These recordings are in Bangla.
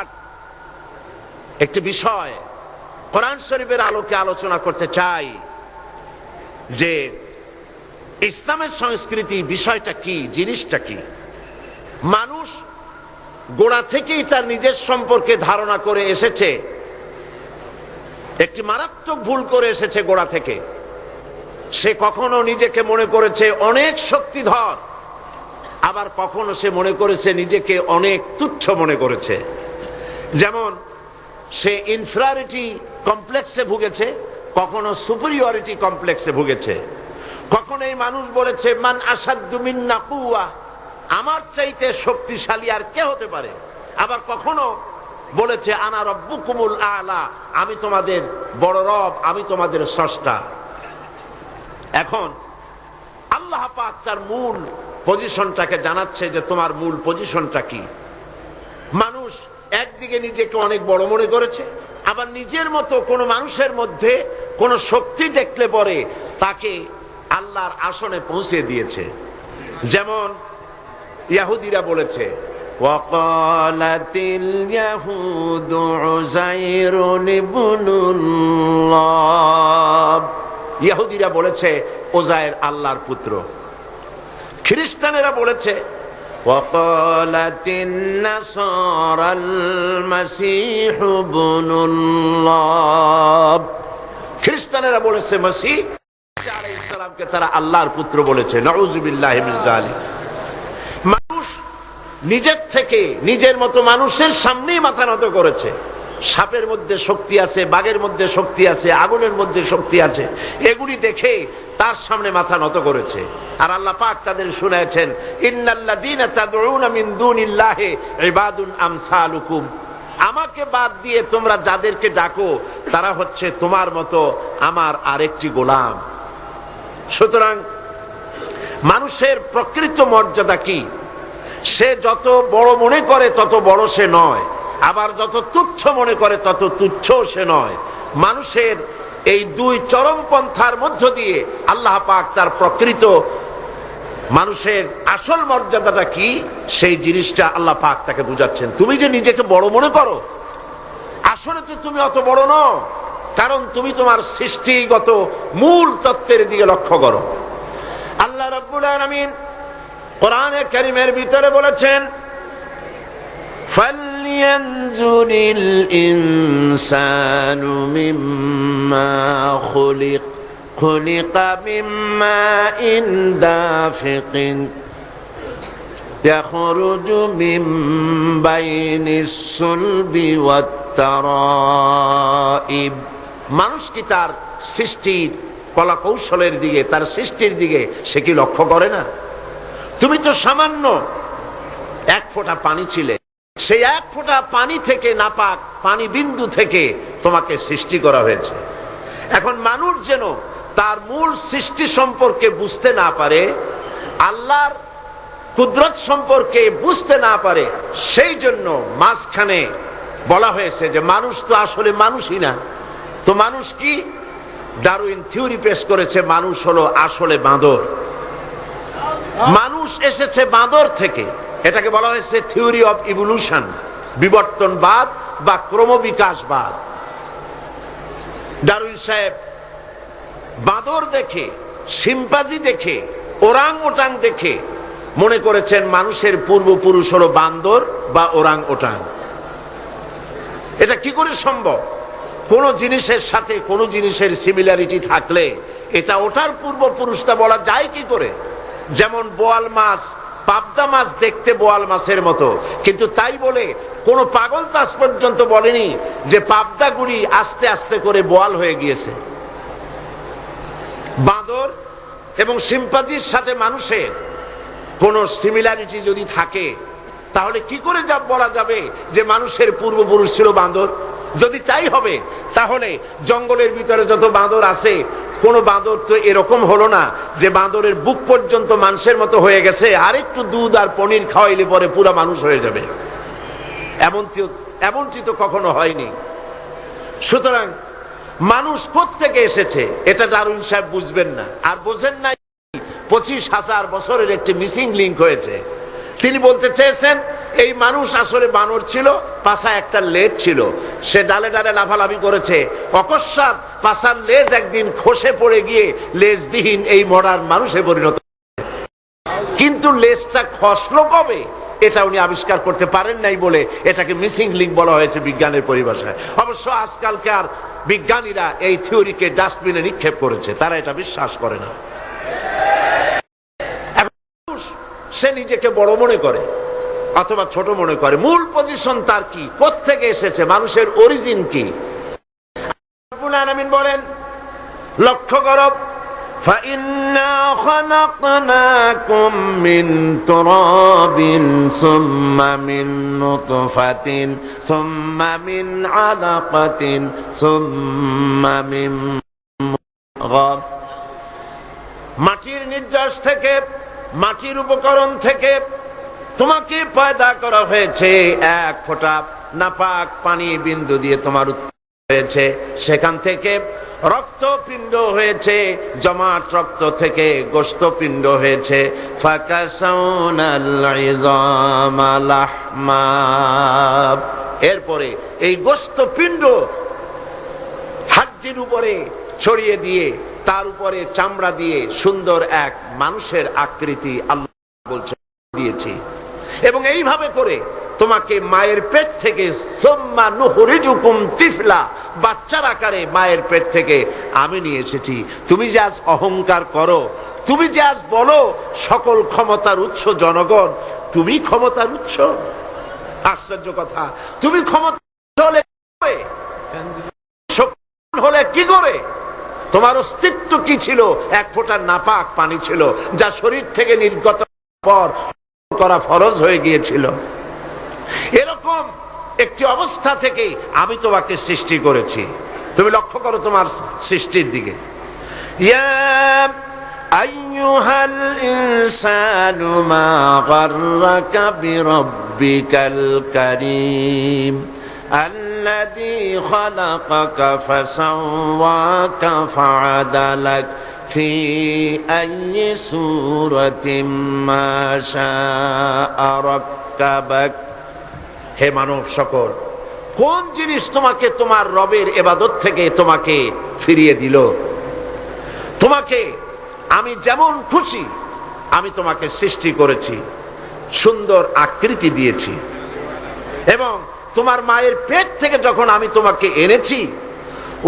বিরাট একটি বিষয় কোরআন শরীফের আলোকে আলোচনা করতে চাই যে ইসলামের সংস্কৃতি বিষয়টা কি, জিনিসটা কি। মানুষ গোড়া থেকেই তার নিজের সম্পর্কে ধারণা করে এসেছে, একটি মারাত্মক ভুল করে এসেছে গোড়া থেকে। সে কখনো নিজেকে মনে করেছে অনেক শক্তিধর, আবার কখনো সে মনে করেছে নিজেকে অনেক তুচ্ছ মনে করেছে। যেমন সে ইনফিরিয়রিটি কমপ্লেক্সে ভুগেছে, কখনো সুপিরিয়রিটি কমপ্লেক্সে ভুগেছে। কখনো এই মানুষ বলেছে মান আসাদ্দু মিন্না কুওয়া, আমার চাইতে শক্তিশালী আর কে হতে পারে। আবার কখনো বলেছে আনা রব্বুকুমুল আলা, আমি তোমাদের বড় রব, আমি তোমাদের স্রষ্টা। এখন আল্লাহ পাক তার মূল পজিশনটাকে জানাচ্ছে যে তোমার মূল পজিশনটা কি। মানুষ একদিকে নিজেকে অনেক বড় মনে করেছে, আবার নিজের মতো কোন মানুষের মধ্যে কোন শক্তি দেখলে পরে তাকে আল্লাহর আসনে পৌঁছে দিয়েছে। যেমন ইহুদিরা বলেছে ওয়াকালাতিল ইয়াহুদু উযাইরুন ইবনুল্লাহ, ইহুদিরা বলেছে উযাইর আল্লাহর পুত্র। খ্রিস্টানেরা বলেছে ওয়াকালাতিন নাসারাল মাসীহু ইবনুল্লাহ, খ্রিস্টানেরা বলেছে মসিহ ঈসা আলাইহিস সালামকে তারা আল্লাহর পুত্র বলেছে। নাউযুবিল্লাহি মিন যালিক। মানুষ নিজের থেকে নিজের মতো মানুষের সামনেই মাথা নত করেছে। সাপের মধ্যে শক্তি আছে, বাঘের মধ্যে শক্তি আছে, আগুনের মধ্যে শক্তি আছে, এগুলি দেখে তার সামনে মাথা নত করেছে। আর আল্লাহ পাক তাদের শুনায়েছেন ইন্নাল্লাযীনা তাদউনা মিন দুনিল্লাহি ইবাদুন আমসালুকুম, আমাকে বাদ দিয়ে তোমরা যাদেরকে ডাকো তারা হচ্ছে তোমার মতো আমার আরেকটি গোলাম। সুতরাং মানুষের প্রকৃত মর্যাদা কি? সে যত বড় মনে করে তত বড় সে নয়, আবার যত তুচ্ছ মনে করে তত তুচ্ছ সে নয়। মানুষের এই দুই চরম পন্থার মধ্য দিয়ে আল্লাহ পাক তার প্রকৃত মানুষের আসল মর্যাদাটা কি সেই জিনিসটা আল্লাহ পাক তাকে বুঝাচ্ছেন। তুমি যে নিজেকে বড় মনে করো, আসলে তো তুমি অত বড় নও, কারণ তুমি তোমার সৃষ্টিগত মূল তত্ত্বের দিকে লক্ষ্য করো। আল্লাহ রাব্বুল আলামিন কোরআনে কারীমের ভিতরে বলেছেন ফালইয়ানজুরিল ইনসানু মিম্মা খুলিক খুলিকা মিম্মা ইন দাফিকিন ইয়াখরুজু মিন বাইনিস সুলবি ওয়াত তারাইব। মানুষ কি তার সৃষ্টির কলা কৌশলের দিকে, তার সৃষ্টির দিকে সে কি লক্ষ্য করে না? তুমি তো সামান্য এক ফোঁটা পানি ছিলে, সেই এক ফোঁটা পানি থেকে, নাপাক পানি বিন্দু থেকে তোমাকে সৃষ্টি করা হয়েছে। এখন মানুষ যেন তার মূল সৃষ্টি সম্পর্কে বুঝতে না পারে, আল্লাহর কুদরত সম্পর্কে বুঝতে না পারে, সেই জন্য মাঝখানে বলা হয়েছে যে মানুষ তো আসলে মানুষই না। তো মানুষ কি? ডারউইন থিওরি পেশ করেছে মানুষ হলো আসলে বাঁদর। মানুষ এসেছে বাঁদর থেকে, এটাকে বলা হয়েছে থিওরি অফ ইভলিউশন, বিবর্তনবাদ বা ক্রমবিকাশবাদ। ডারউইন সাহেব বাঁদর দেখে, শিম্পাঞ্জি দেখে, ওরাং ওটাং দেখে মনে করেছেন মানুষের পূর্বপুরুষ হলো বান্দর বা ওরাং ওটাং। এটা কি করে সম্ভব? কোন জিনিসের সাথে কোন জিনিসের সিমিলারিটি থাকলে এটা ওটার পূর্বপুরুষটা বলা যায় কি করে? যেমন বোয়াল মাছ, পাবদা মাছ দেখতে বোয়াল মাছের মতো, কিন্তু তাই বলে কোন পাগল তাস পর্যন্ত বলেনি যে পাবদা গুড়ি আস্তে আস্তে করে বোয়াল হয়ে গিয়েছে। বাঁদর এবং শিম্পাঞ্জির সাথে মানুষের কোন সিমিলারিটি যদি থাকে তাহলে কি করে যা বলা যাবে যে মানুষের পূর্বপুরুষ ছিল বাঁদর? যদি তাই হবে তাহলে জঙ্গলের ভিতরে যত বাঁদর আছে কোন বাঁদর তো এরকম হলো না যে বাঁদরের বুক পর্যন্ত মানুষের মতো হয়ে গেছে, আর একটু দুধ আর পনির খাওয়াইলে পরে পুরা মানুষ হয়ে যাবে। এমনটি তো কখনো হয়নি। সুতরাং মানুষ কোত্থেকে এসেছে এটা ডারউইন সাহেব বুঝবেন না, আর বোঝেন না 25,000 বছরের একটি মিসিং লিঙ্ক হয়েছে। তিনি বলতে চেয়েছেন এই মানুষ আসলে বানর ছিল, পাছা একটা লেজ ছিল, সে ডালে ডালে লাফালাফি করেছে, অকস্মাৎ পাছার লেজ একদিন খসে পড়ে গিয়ে লেজবিহীন এই মডার্ন মানুষে পরিণত। কিন্তু লেজটা খসলো কবে এটা উনি আবিষ্কার করতে পারেন নাই বলে এটাকে মিসিং লিঙ্ক বলা হয়েছে বিজ্ঞানের পরিভাষায়। অবশ্য আজকালকার বিজ্ঞানীরা এই থিওরিকে ডাস্টবিনে নিক্ষেপ করেছে, তারা এটা বিশ্বাস করে না। সে নিজেকে বড় মনে করে অথবা ছোট মনে করে, মূল পজিশন তার কি, কোত্থেকে এসেছে, মানুষের অরিজিন কি? রব্বুল আলামিন বলেন, লক্ষ্য করো, فَإِنَّا خَلَقْنَاكُم مِّن تُرَابٍ ثُمَّ مِن نُّطْفَةٍ ثُمَّ مِنْ عَلَقَةٍ ثُمَّ مِن مُّضْغَةٍ। মাটির নির্যাস থেকে, মাটির উপকরণ থেকে তোমাকে পয়দা করা হয়েছে, এক ফোঁটা নাপাক পানি বিন্দু দিয়ে তোমার হয়েছে, সেখান থেকে রক্তপিণ্ড হয়েছে, জমাট রক্ত থেকে গোশতপিণ্ড হয়েছে, এরপরে এই গোশতপিণ্ড হাড্ডির উপরে ছড়িয়ে দিয়ে তার উপরে চামড়া দিয়ে সুন্দর এক মানুষের আকৃতি আল্লাহ বলছে দিয়েছি। এবং এইভাবে করে তোমাকে মায়ের পেট থেকে সুম্মা নুখরিজুকুম তিফলা, বাচ্চার আকারে মায়ের পেট থেকে আমি নিয়ে এসেছি। তুমি যে আজ অহংকার করো, তুমি যে আজ বলো সকল ক্ষমতার উৎস জনগণ, তুমি ক্ষমতার উৎস? আশ্চর্য কথা, তুমি ক্ষমতা হলে কি করে? তোমার অস্তিত্ব কি ছিল? এক ফোঁটা নাপাক পানি ছিল, যা শরীর থেকে নির্গত পর করা ফরজ হয়ে গিয়েছিল। এরকম একটি অবস্থা থেকে আমি তোমাকে সৃষ্টি করেছি। তুমি লক্ষ্য করো তোমার সৃষ্টির দিকে। ইয়া আইয়ুহাল ইনসানু মা গাররাকা বিরাব্বিকাল কারীম আল্লাযী খালাকাকা ফাসাওয়াকা ফাআদালাক ফি আইয়ি সূরাতিন মা শাআ রাক্কাবাক। হে মানব সকল, কোন জিনিস তোমাকে তোমার রবের ইবাদত থেকে তোমাকে ফিরিয়ে দিল? তোমাকে আমি যেমন খুশি আমি তোমাকে সৃষ্টি করেছি, সুন্দর আকৃতি দিয়েছি, এবং তোমার মায়ের পেট থেকে যখন আমি তোমাকে এনেছি,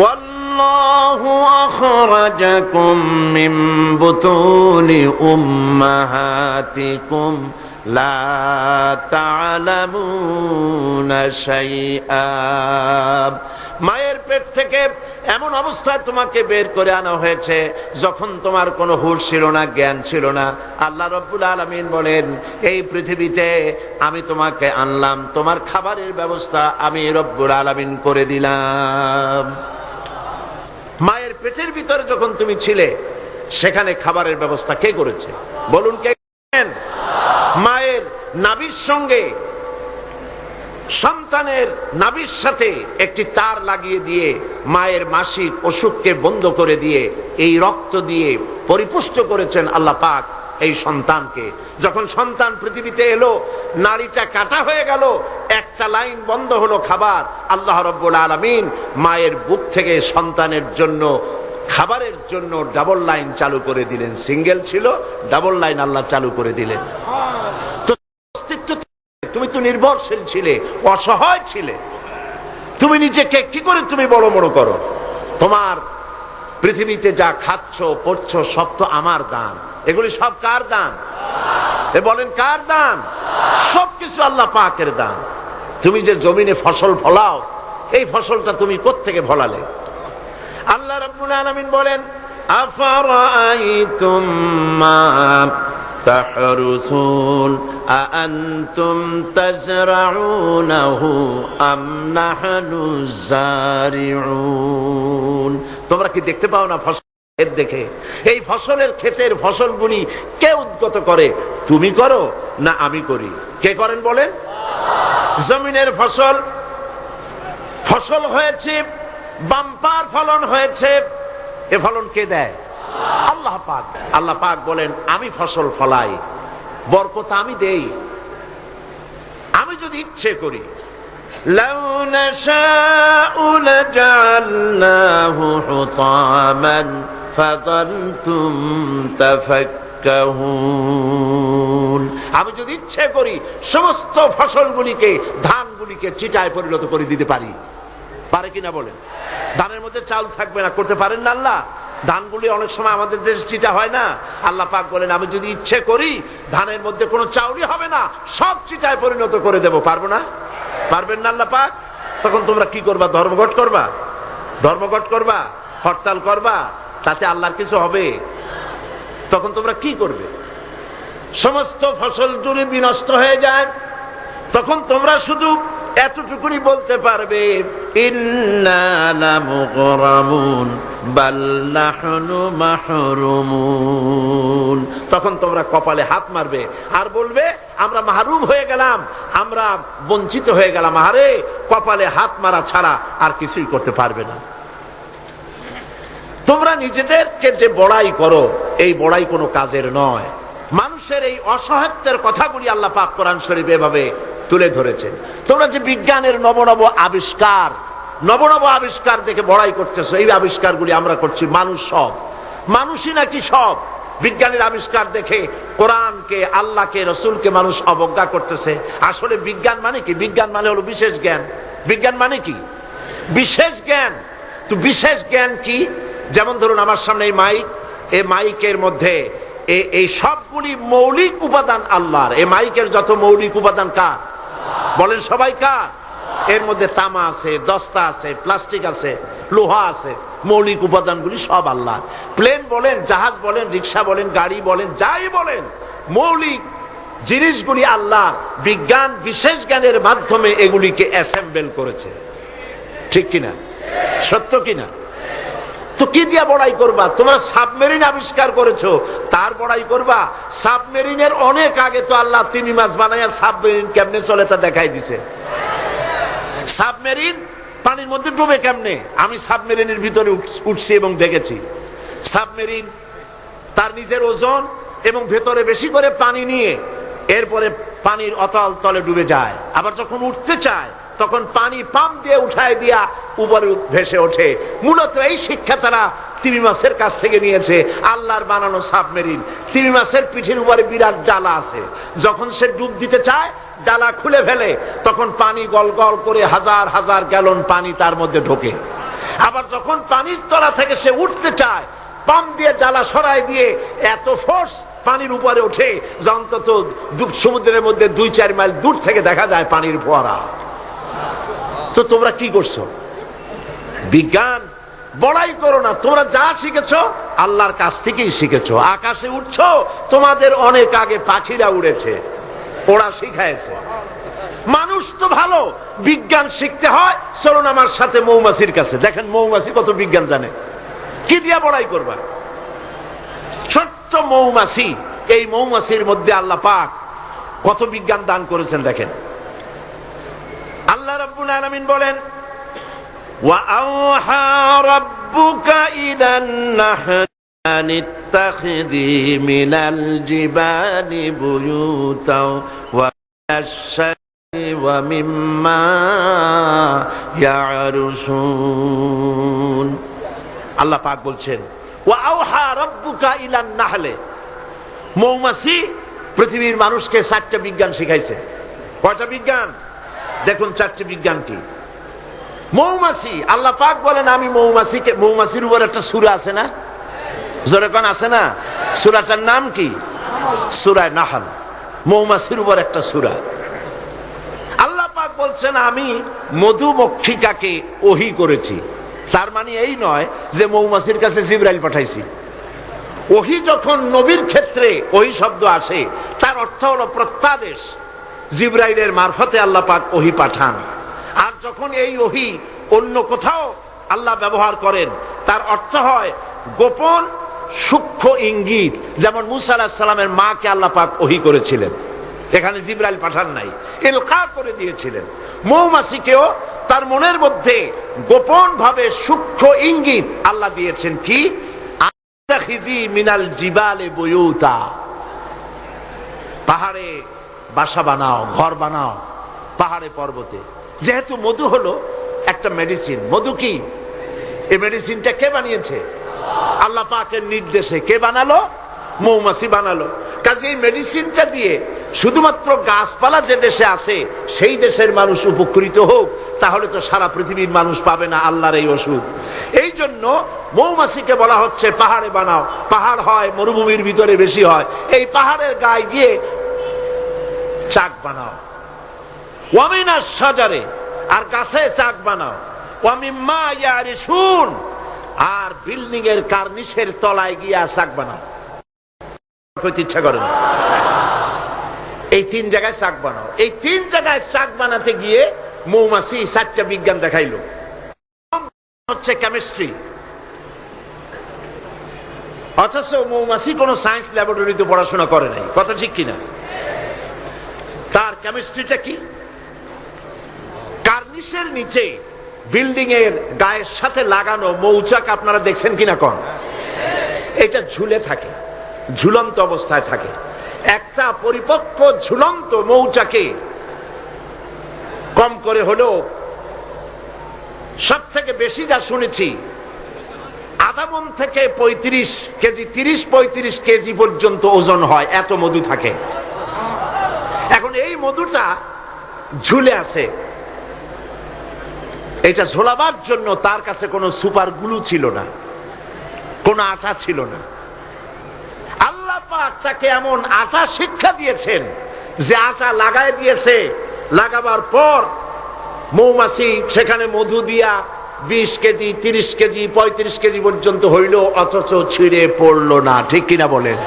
ওয়াল্লাহু আখরাজাকুম মিন বুতুনি উম্মাহাতিকুম লা তা'লামুনা শাইআ। মায়ের পেট থেকে এমন অবস্থায় তোমাকে বের করে আনা হয়েছে যখন তোমার কোনো হুঁশ ছিল না, জ্ঞান ছিল না। আল্লাহ রাব্বুল আলামিন বলেন, এই পৃথিবীতে আমি তোমাকে আনলাম, তোমার খাবারের ব্যবস্থা আমি রব্বুল আলামিন করে দিলাম। মায়ের পেটের ভিতরে যখন তুমি ছিলে, সেখানে খাবারের ব্যবস্থা কে করেছে? বলুন, কে করেন? মায়ের নাভির সঙ্গে সন্তানের নাভির সাথে একটি তার লাগিয়ে দিয়ে মায়ের মাসিক অসুখকে বন্ধ করে দিয়ে এই রক্ত দিয়ে পরিপুষ্ট করেছেন আল্লাহ পাক এই সন্তানকে। যখন সন্তান পৃথিবীতে এলো, নাড়িটা কাটা হয়ে গেল, একটা লাইন বন্ধ হলো খাবার, আল্লাহ রাব্বুল আলামিন মায়ের বুক থেকে সন্তানের জন্য খাবারের জন্য ডাবল লাইন চালু করে দিলেন। সিঙ্গেল ছিল, ডাবল লাইন আল্লাহ চালু করে দিলেন। তো অস্তিত্ব, তুমি তো নির্ভরশীল ছিলে, অসহায় ছিলে, তুমি নিজেকে কি করে তুমি বড় মনে করো? তোমার পৃথিবীতে যা খাচ্ছ পড়ছো সব তো আমার দান। এগুলি সব কার দান? বলেন, কার দান? সবকিছু আল্লাহ পাকের দান। তুমি যে জমিনে ফসল ফলাও, এই ফসলটা তুমি কোত্থেকে ফলালে? আল্লাহ রাব্বুল আলামিন বলেন, আফারাআইতুম মা তাহরুসুন আআনতুম তাজরাউনাহু আম নাহনুজ জারিউন। তোমরা কি দেখতে পাও না ফসল দেখে? এই ফসলের ক্ষেতের ফসলগুলি কে উদ্গত করে? তুমি করো না আমি করি? কে করেন বলেন? জমিনের ফসল, ফসল হয়েছে, বাম্পার ফলন হয়েছে, এ ফলন কে দেয়? আল্লাহ পাক। আল্লাহ পাক বলেন, আমি ফসল ফলাই, বরকত আমি দেই, আমি যদি ইচ্ছে করি, লাউ নাশাউ লাজআলনাহু হুতামান ফাযালতুম তাফাক্কাহুন, আমি যদি ইচ্ছে করি সমস্ত ফসলগুলিকে, ধানগুলিকে চিটায় পরিণত করে দিতে পারি। পারে কিনা বলেন? ধানের মধ্যে চাল থাকবে না, করতে পারেন না আল্লাহ? ধানগুলি অনেক সময় আমাদের দেশে চিটা হয় না, আল্লাহ পাক বলেন আমি যদি ইচ্ছে করি ধানের মধ্যে কোনো চাউলই হবে না, সব চিটায় পরিণত করে দেব। পারবো না? পারবেন না আল্লাহ পাক? তখন তোমরা কি করবা? ধর্মঘট করবা? ধর্মঘট করবা? হরতাল করবা? তাতে আল্লাহর কিছু হবে? তখন তোমরা কি করবে? সমস্ত ফসল জুড়ে বিনষ্ট হয়ে যায়, তখন তোমরা শুধু এতটুকুনি বলতে পারবে, ইন্না লামুগরামুন বাল নাহনু মাহরুমুন। তখন তোমরা কপালে হাত মারবে আর বলবে আমরা মাহরুম হয়ে গেলাম, আমরা বঞ্চিত হয়ে গেলাম। আরে কপালে হাত মারা ছাড়া আর কিছুই করতে পারবে না। তোমরা নিজেদেরকে যে বড়াই করো, এই বড়াই কোনো কাজের নয়। মানুষের এই অসহায়ত্বের কথাগুলি আল্লাহ পাক কোরআন শরীফে এভাবে তুলে ধরেছেন। তোমরা যে বিজ্ঞানের নবনব আবিষ্কার দেখে বড়াই করতেছো, এই আবিষ্কারগুলি আমরা করছি মানুষ সব। মানুষই নাকি সব? বিজ্ঞানের আবিষ্কার দেখে কোরআনকে, আল্লাহকে, রসুলকে মানুষ অবজ্ঞা করতেছে। আসলে বিজ্ঞান মানে কি? বিজ্ঞান মানে হলো বিশেষ জ্ঞান। বিজ্ঞান মানে কি? বিশেষ জ্ঞান। তো বিশেষ জ্ঞান কি? যেমন ধরুন আমার সামনে এই মাইক, এই মাইকের মধ্যে এই সবগুলি মৌলিক উপাদান আল্লাহর। এই মাইকের যত মৌলিক উপাদান কার? বলেন সবাই কার? এর মধ্যে তামা আছে, দস্তা আছে, প্লাস্টিক আছে, লোহা আছে। মৌলিক উপাদানগুলি সব আল্লাহ। প্লেন বলেন, জাহাজ বলেন, রিক্সা বলেন, গাড়ি বলেন, যাই বলেন, মৌলিক জিনিসগুলি আল্লাহ। বিজ্ঞান বিশেষ জ্ঞানের মাধ্যমে এগুলিকে অ্যাসেম্বল করেছে। ঠিক কিনা? সত্য কিনা? তো কি দিয়া বড়াই করবা? তোমরা সাবমেরিন আবিষ্কার করেছো, তার বড়াই করবা? সাবমেরিনের অনেক আগে তো আল্লাহ তিমি মাছ বানাইয়া সাবমেরিন কেমনে চলে তা দেখাই দিছে। সাবমেরিন পানির মধ্যে ডুবে কেমনে? আমি সাবমেরিনের ভিতরে উঠছি এবং দেখেছি। সাবমেরিন তার নিজের ওজন এবং ভেতরে বেশি করে পানি নিয়ে এরপরে পানির অতল তলে ডুবে যায়। আবার যখন উঠতে চায় তখন পানি পাম্প দিয়ে উঠায় দিয়া উপরে ভেসে ওঠে। মূলত এই শিক্ষা তারা তিমি মাছের কাছ থেকে নিয়েছে। আল্লাহর বানানো সাবমেরিন। তিমি মাছের পিঠের উপরে বিরাট ডালা আছে, যখন সে ডুব দিতে চায় ডালা খুলে ফেলে, তখন পানি গল গল করে হাজার হাজার গ্যালন পানি তার মধ্যে ঢোকে। আবার যখন পানির তলা থেকে সে উঠতে চায়, পাম্প দিয়ে ডালা সরাই দিয়ে এত ফোর্স পানির উপরে ওঠে যে অন্তত সমুদ্রের মধ্যে 2-4 মাইল দূর থেকে দেখা যায় পানির ফোয়ারা। তো তোমরা কি করছো? বিজ্ঞান বড়াই করো না। তোমরা যা শিখেছো আল্লাহর কাছ থেকেই শিখেছো। আকাশে উঠছো, তোমাদের অনেক আগে পাখিরা উড়েছে, ওরা শিখাইছে। মানুষ তো ভালো, বিজ্ঞান শিখতে হয়। চলুন আমার সাথে মৌমাছির কাছে, দেখেন মৌমাছি কত বিজ্ঞান জানে। কি দিয়া বড়াই করবা? ছোট্ট মৌমাছি, এই মৌমাছির মধ্যে আল্লাহ পাক কত বিজ্ঞান দান করেছেন দেখেন। আল্লাহ রাব্বুল আলামিন বলেন, ওয়া আওহা রাব্বুকা ইলান নাহলি আন ইত্তাখিযি মিনাল জিবালি বুয়ুতাও ওয়া আশ-শাজরি ওয়া মিম্মা ইয়ারুশুন। আল্লাহ পাক বলছেন, ওয়া আওহা রাব্বুকা ইলান নাহলি। মৌমাছি পৃথিবীর মানুষকে 4টা বিজ্ঞান শিখাইছে। কয়টা বিজ্ঞান? দেখুন 4টি বিজ্ঞান কি। মৌমাছি, আল্লাহ পাক বলেন আমি মৌমাছিকে, মৌমাছির উপর একটা সূরা আছে না? জোরে কোন আছে না? সূরাটার নাম কি? সূরা নাহল। মৌমাছির উপর একটা সূরা। আল্লাহ পাক বলছেন আমি মধুমক্ষিকাকে ওহী করেছি। তার মানে এই নয় যে মৌমাছির কাছে জিবরাইল পাঠাইছি। ওহী যখন নবীর ক্ষেত্রে ওহী শব্দ আসে, তার অর্থ হলো প্রত্যাদেশ। জিবরাইলের মারফতে আল্লাহ পাক ওহী পাঠান। আর যখন এই ওহী অন্য কোথাও আল্লাহ ব্যবহার করেন, তার অর্থ হয় গোপন সূক্ষ্ম ইঙ্গিত। যেমন মুসা আলাইহিস সালামের মাকে আল্লাহ পাক ওহী করেছিলেন, এখানে জিবরাইল পাঠান নাই, ইলকা করে দিয়েছিলেন। মৌমাছিকেও তার মনের মধ্যে গোপন ভাবে সূক্ষ্ম ইঙ্গিত আল্লাহ দিয়েছেন কি? আত্তাখিজি মিনাল জিবালি বুয়ুতা, পাহাড়ে বাসা বানাও, ঘর বানাও। পাহাড়ে পর্বতে। যেহেতু মধু হলো একটা মেডিসিন, মধু কি? এই মেডিসিনটা কে বানিয়েছে? আল্লাহ পাকের নির্দেশে। কে বানালো? মৌমাছি বানালো। কাজে এই মেডিসিনটা দিয়ে শুধুমাত্র গাছপালা যে দেশে আছে সেই দেশের মানুষ উপকৃত হোক, তাহলে তো সারা পৃথিবীর মানুষ পাবে না আল্লাহর এই ওষুধ। এই জন্য মৌমাছিকে বলা হচ্ছে পাহাড়ে বানাও। পাহাড় হয় মরুভূমির ভিতরে বেশি হয়, এই পাহাড়ের গায়ে গিয়ে চাক বানাও। ওয়ামিনাস শাজারে, আর গাছে চাক বানাও। ওয়ামিম্মা ইয়ারিশুন, আর বিল্ডিং এর কার্নিশের তলায় গিয়ে চাক বানাও। ইচ্ছা করেন এই 3 জায়গায় চাক বানাও। এই 3 জায়গায় চাক বানাতে গিয়ে মৌমাছি 4টা বিজ্ঞান দেখাইলো। হচ্ছে কেমিস্ট্রি, অথচ মৌমাছি কোন সায়েন্স ল্যাবরেটরিতে পড়াশোনা করে নাই। কথা ঠিক কিনা? তার কেমিস্ট্রিটা কি? কার্নিশের নিচে বিল্ডিং এর গায়ের সাথে লাগানো মৌচাক আপনারা দেখছেন কিনা কোন? এটা ঝুলে থাকে, ঝুলন্ত অবস্থায় থাকে। একটা পরিপক্ক ঝুলন্ত মৌচাকে কম করে হলেও সব থেকে বেশি যা শুনেছি আধা মণ থেকে 35 কেজি, 30-35 কেজি পর্যন্ত ওজন হয়, এত মধু থাকে। এখন এই মধুটা ঝুলে আছে। এটা ঝোলাবার জন্য তার কাছে কোনো সুপার গ্লু ছিল না, কোনো আটা ছিল না। আল্লাহ পাক তাকে এমন আটা শিক্ষা দিয়েছেন যে আটা লাগায় দিয়েছে, লাগাবার পর মৌমাছি সেখানে মধু দিয়া 20 কেজি, 30 কেজি, 35 কেজি পর্যন্ত হইল, অথচ ছিঁড়ে পড়লো না। ঠিক কিনা বলেন?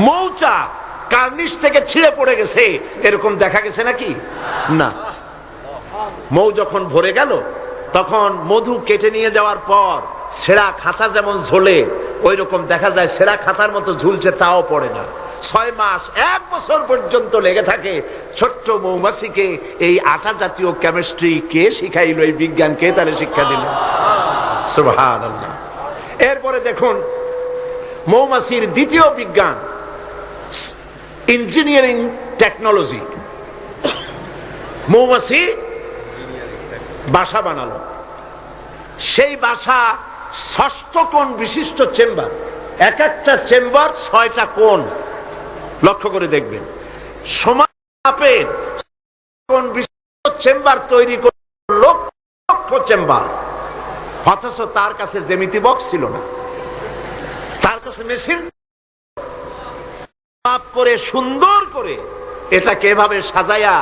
মৌচাক কার্নিশ থেকে ছিঁড়ে পড়ে গেছে এরকম দেখা গেছে নাকি? না। মৌ যখন ভরে গেল তখন মধু কেটে নিয়ে যাওয়ার পর ছেঁড়া খাতা যেমন ঝোলে ওই রকম দেখা যায়, ছেঁড়া খাতার মতো ঝুলছে, তাও পড়ে না। 6 মাস 1 বছর পর্যন্ত লেগে থাকে। ছোট্ট মৌমাছিকে এই আটা জাতীয় কেমিস্ট্রি কে শিখাইল? এই বিজ্ঞান কে তারে শিক্ষা দিল? সুবহানাল্লাহ। এরপরে দেখুন মৌমাছির দ্বিতীয় বিজ্ঞান, ইঞ্জিনিয়ারিং টেকনোলজি। মৌমাছি বাসা বানালো। সেই বাসা 6 কোণ বিশিষ্ট চেম্বার, এক একটা চেম্বার 6টা কোণ। লক্ষ্য করে দেখবেন, সমান মাপের কোণ বিশিষ্ট চেম্বার তৈরি করে লক্ষ চেম্বার। অথচ তার কাছে জ্যামিতি বক্স ছিল না, তার কাছে মেশিন মাপ করে সুন্দর করে এটাকে এভাবে সাজায়া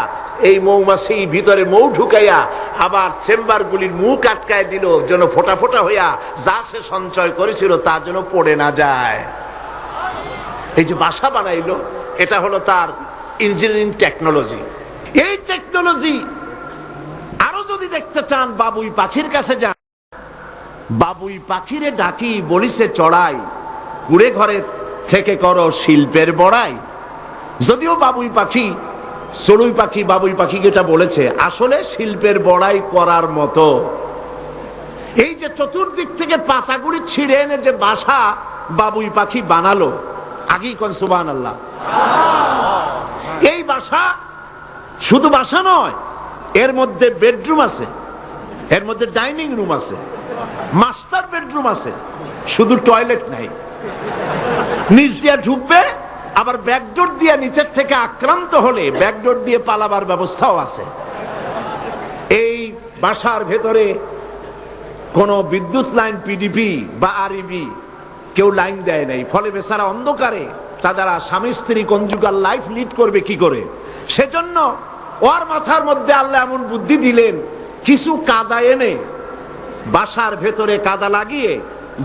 এই মৌমাছি ভিতরে মৌ ঢুকাইয়া আবার চেম্বার গুলির মুখ আটকায় দিল, যেন ফোটা ফোটা হইয়া যা সে সঞ্চয় করেছিল তা যেন পড়ে না যায়। এই যে বাসা বানাইলো, এটা হলো তার ইঞ্জিনিয়ারিং টেকনোলজি। এই টেকনোলজি আরো যদি দেখতে চান, বাবুই পাখির কাছে যান। বাবুই পাখিরে ডাকি বলিছে চড়াই, কুড়ে ঘরে থেকে করো শিল্পের বড়াই। যদিও বাবুই পাখি, চড়ুই পাখি বাবুই পাখিকে এটা বলেছে, আসলে শিল্পের বড়াই করার মতো। এই যে চতুর্দিক থেকে পাতাগুলি ছিঁড়ে এনে যে বাসা বাবুই পাখি বানালো, আগেই কোন সুবহানাল্লাহ। এই বাসা শুধু বাসা নয়, এর মধ্যে বেডরুম আছে, এর মধ্যে ডাইনিং রুম আছে, মাস্টার বেডরুম আছে, শুধু টয়লেট নাই। নিচ দিয়ে ঢুকবে, আবার ব্যাকডোর দিয়ে নিচের থেকে আক্রান্ত হলে ব্যাকডোর দিয়ে পালাবার ব্যবস্থাও আছে। এই বাসার ভেতরে কোন বিদ্যুৎ লাইন পিডিপি বা আরইবি কেউ লাইন দেয় নাই, ফলে বেচারা অন্ধকারে তারা স্বামী স্ত্রী কনজুগাল লাইফ লিড করবে কি করে। সেজন্য ওর মাথার মধ্যে আল্লাহ এমন বুদ্ধি দিলেন, কিছু কাদা এনে বাসার ভেতরে কাদা লাগিয়ে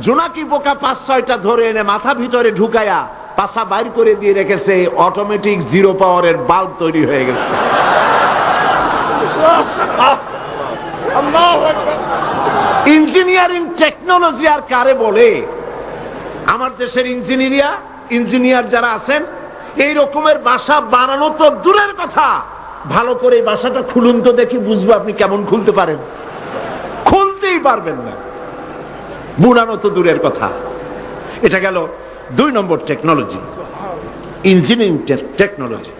জোনাকি পোকা 5-6টা ধরে এনে মাথা ভিতরে ঢুকায়া পাছা বাইর করে দিয়ে রেখেছে। অটোমেটিক 0 পাওয়ারের বাল্ব তৈরি হয়ে গেছে। ইঞ্জিনিয়ারিং টেকনোলজি আর কারে বলে? আমার দেশের ইঞ্জিনিয়ার যারা আছেন, এই রকমের বাসা বানানো তো দূরের কথা, ভালো করে বাসাটা খুলুন তো দেখি, বুঝবো আপনি কেমন খুলতে পারেন। খুলতেই পারবেন না, বুনানো তো দূরের কথা। এটা গেল 2 নম্বর টেকনোলজি, ইঞ্জিনিয়ারিং টেকনোলজি।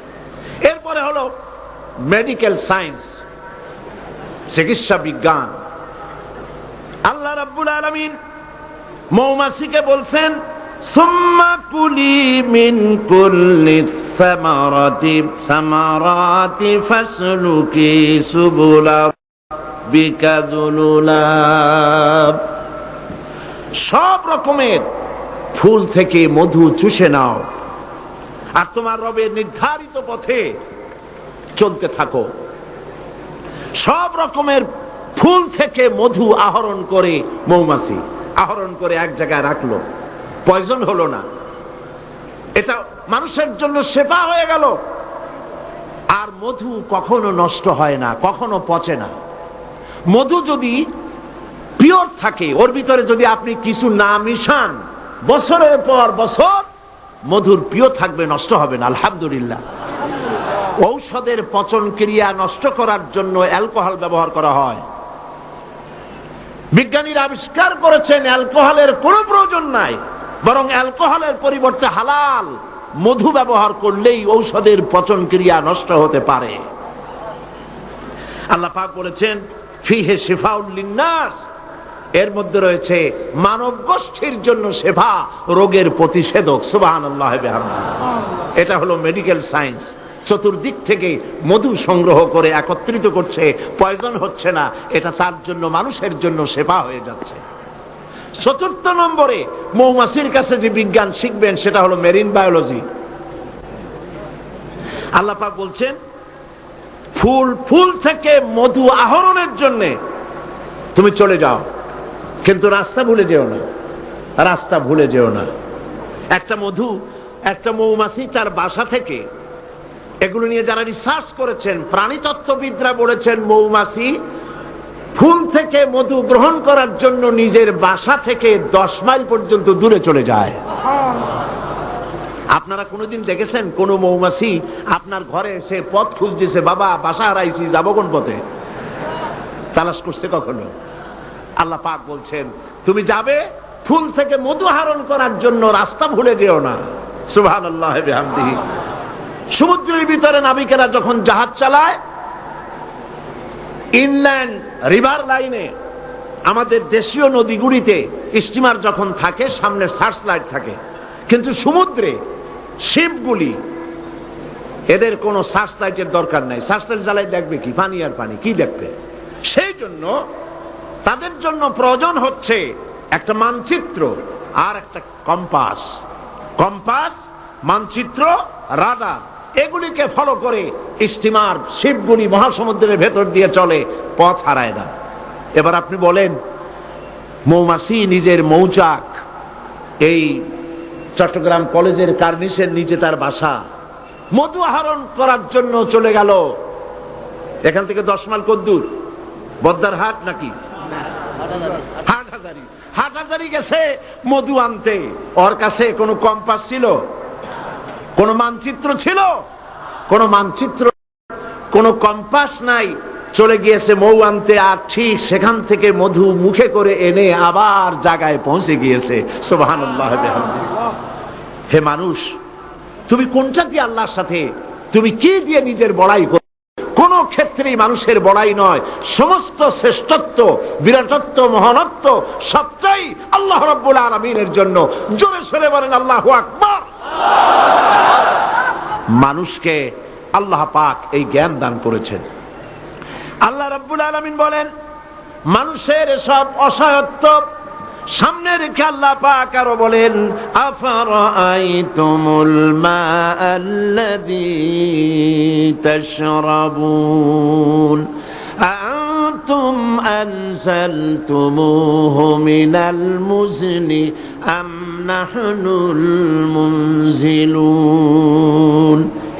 এরপরে হলো মেডিকেল সায়েন্স, চিকিৎসা বিজ্ঞান। আল্লাহ রাব্বুল আলামিন মৌমাছিকে বলছেন, সুম্মা কুলি মিন কুল্লি সামারাতি ফাসলুকি সুবুলা রাব্বিকা যুলুলা। সব রকমের ফুল থেকে মধু চুষে নাও আর তোমার রবের নির্ধারিত পথে চলতে থাকো। সব রকমের ফুল থেকে মধু আহরণ করে মৌমাছি আহরণ করে এক জায়গায় রাখলো, পয়জন হলো না, এটা মানুষের জন্য শেফা হয়ে গেল। আর মধু কখনো নষ্ট হয় না, কখনো পচে না। মধু যদি পিওর থাকে, ওর ভিতরে যদি আপনি কিছু না মিশান, বছরের পর বছর মধুর পিওর থাকবে, নষ্ট হবে না। আলহামদুলিল্লাহ। ঔষধের পচন ক্রিয়া নষ্ট করার জন্য অ্যালকোহল ব্যবহার করা হয়। বিজ্ঞানীরা আবিষ্কার করেছেন অ্যালকোহলের কোনো প্রয়োজন নাই, বরং অ্যালকোহলের পরিবর্তে হালাল মধু ব্যবহার করলেই ঔষধের পচন ক্রিয়া নষ্ট হতে পারে। আল্লাহ পাক বলেছেন, ফিহে শিফাউল লিন্নাস, এর মধ্যে রয়েছে মানব গোষ্ঠীর জন্য শেফা, রোগের প্রতিষেধক। সুবহানাল্লাহ বিহামদিহি। এটা হলো মেডিকেল সায়েন্স। চতুর্দিক থেকে মধু সংগ্রহ করে একত্রিত করছে, পয়জন হচ্ছে না, এটা তার জন্য, মানুষের জন্য শেফা হয়ে যাচ্ছে। চতুর্থ নম্বরে মৌমাছির কাছে যে বিজ্ঞান শিখবেন সেটা হলো মেরিন বায়োলজি। আল্লাহ পাক বলছেন, ফুল থেকে মধু আহরণের জন্য তুমি চলে যাও, কিন্তু রাস্তা ভুলে যেও না, রাস্তা ভুলে যেও না। একটা মৌমাছি তার বাসা থেকে, এগুলো নিয়ে যারা রিসার্চ করেছেন, প্রাণীতত্ত্ববিদরা বলেছেন, মৌমাছি ফুল থেকে মধু গ্রহণ করার জন্য নিজের বাসা থেকে 10 মাইল পর্যন্ত দূরে চলে যায়। আপনারা কোনোদিন দেখেছেন কোন মৌমাছি আপনার ঘরে এসে পথ খুঁজতেছে, বাবা বাসা হারাইছি, যাবো কোন পথে? তালাশ করছে কখনো? আল্লাহ পাক বলছেন, তুমি যাবে ফুল থেকে মধু আহরণ করার জন্য, রাস্তা ভুলে যেও না। সুবহানাল্লাহ বিহামদিহি। সমুদ্রের ভিতরে নাবিকেরা যখন জাহাজ চালায়, ইনল্যান্ড রিভার লাইনে, আমাদের দেশীয় নদীগুলিতে স্টিমার যখন থাকে, সামনে সার্চ লাইট থাকে, কিন্তু সমুদ্রে শিপগুলি, এদের কোনো সার্চ লাইটের দরকার নাই। সার্চ লাইট জ্বালাই দেখবে কি? পানি আর পানি, কি দেখবে? সেই জন্য তাদের জন্য প্রয়োজন হচ্ছে একটা মানচিত্র আর একটা কম্পাস। কম্পাস, মানচিত্র, রাডার, এগুলিকে ফলো করে স্টিমার, শিপগুলি মহাসমুদ্রের ভেতর দিয়ে চলে, পথ হারায় না। এবার আপনি বলেন, মৌমাছি নিজের মৌচাক, এই চট্টগ্রাম কলেজের কার্নিসের নিচে তার বাসা, মধু আহরণ করার জন্য চলে গেল। এখান থেকে 10 মাইল কদ্দূর? বদ্দারহাট নাকি হাটহাজারী? হাটহাজারী গেছে মধু আনতে। ওর কাছে কোনো কম্পাস ছিল? কোন মানচিত্র ছিল? কোন মানচিত্র, কোন কম্পাস নাই। চলে গিয়েছে মৌ আনতে, আর ঠিক সেখান থেকে মধু মুখে করে এনে আবার জায়গায় পৌঁছে গিয়েছে। সুবহানাল্লাহ বিহামদিহি। হে মানুষ, তুমি কোনটা দিয়ে আল্লাহর সাথে, তুমি কি দিয়ে নিজের বড়াই করো? কোন ক্ষেত্রেই মানুষের বড়াই নয়, সমস্ত শ্রেষ্ঠত্ব, বিরাটত্ব, মহানত্ব সবটাই আল্লাহ রাব্বুল আলামিনের জন্য। জোরে সরে বলেন আল্লাহু আকবার। মানুষকে আল্লাহ পাক এই জ্ঞান দান করেছেন। আল্লাহ রাব্বুল আলামিন বলেন, মানুষের সব অসহায়ত্ব সামনে রেখে আল্লাহ পাক আরো বলেন, আফারাআইতুমুল মাআল্লাযী তাশরাবুন আনতুম আনজালতুমুহু মিনাল মুজনি আম নাহনুল মুনজিলুন।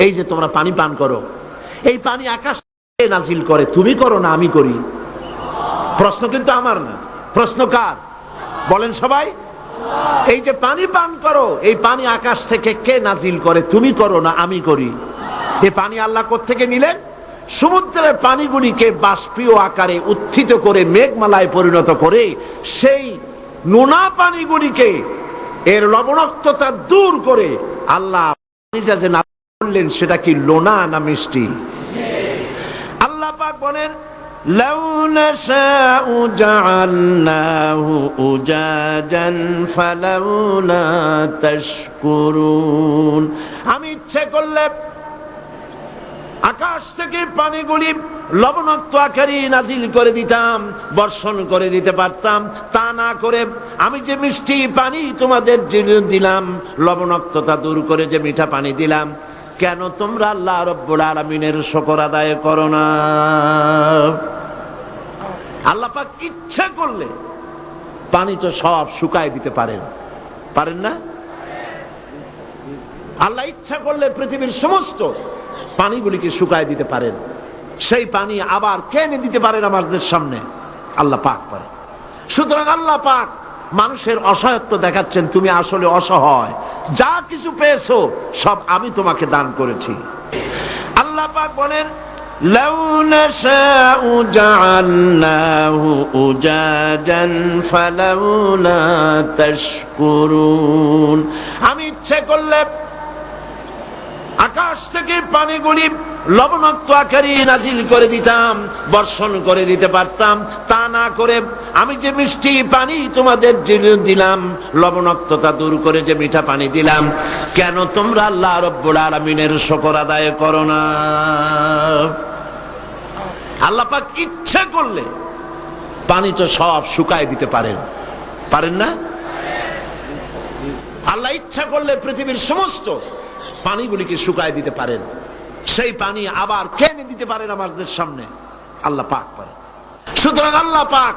এই যে তোমরা পানি পান করো, এই পানি আকাশ থেকে নাজিল করে, তুমি করো না আমি করি? প্রশ্ন কিন্তু আমার না, প্রশ্ন কার? বলেন সবাই। এই যে পানি পান করো, এই পানি আকাশ থেকে কে নাজিল করে? তুমি করো না আমি করি? এই পানি আল্লাহ কোত্থেকে নিলেন? সমুদ্রের পানিগুলিকে বাষ্পীয় আকারে উত্থিত করে মেঘমালায় পরিণত করে সেই নোনা পানিগুলিকে, এর লবণাক্ততা দূর করে আল্লাহ পানিটা যে নাজিল করলেন, সেটা কি লোনা না মিষ্টি? পাক বলেন লাউ নাশাউ জাআলনাহু উজাজান ফালাউলা তাশকুরুন, আমি ইচ্ছে করলে আকাশ থেকে পানিগুলি লবণাক্ত আকারে নাজিল করে দিতাম, বর্ষণ করে দিতে পারতাম। তা না করে আমি যে মিষ্টি পানি তোমাদের দিলাম, লবণাক্ততা দূর করে যে মিঠা পানি দিলাম, কেন তোমরা আল্লাহ রাব্বুল আলামিনের শুকর আদায় করো না? আল্লাহ পাক ইচ্ছা করলে পানি তো সব শুকায় দিতে পারেন, পারেন না? আল্লাহ ইচ্ছা করলে পৃথিবীর সমস্ত পানিগুলিকে শুকায় দিতে পারেন। সেই পানি আবার কেনে দিতে পারেন আমাদের সামনে, আল্লাহ পাক পারে। সুতরাং আল্লাহ পাক মানুষের অসহায়ত্ব দেখাচ্ছেন, তুমি আসলে অসহায়, যা কিছু পেয়েছো সব আমি তোমাকে দান করেছি। আল্লাহ পাক বলেন লাউ নাশাউ জাআলনাহু উজাজান ফালাউলা তাশকুরুন, আমি ইচ্ছে করলে আকাশ থেকে পানিগুলি লবণাক্ত আকারে নাজিল করে দিতাম, বর্ষণ করে দিতে পারতাম। তা না করে আমি যে মিষ্টি পানি তোমাদের দিলাম, লবণাক্ততা দূর করে যে মিঠা পানি দিলাম, কেন তোমরা আল্লাহ রাব্বুল আলামিনের শুকর আদায় করো না? আল্লাহ পাক ইচ্ছা করলে পানি তো সব শুকায় দিতে পারেন, পারেন না? আল্লাহ ইচ্ছা করলে পৃথিবীর সমস্ত পানিগুলিকে শুকায় দিতে পারেন, সেই পানি আবার কেনে দিতে পারেন আমাদের সামনে, আল্লাহ পাক পারেন। সুতরাং আল্লাহ পাক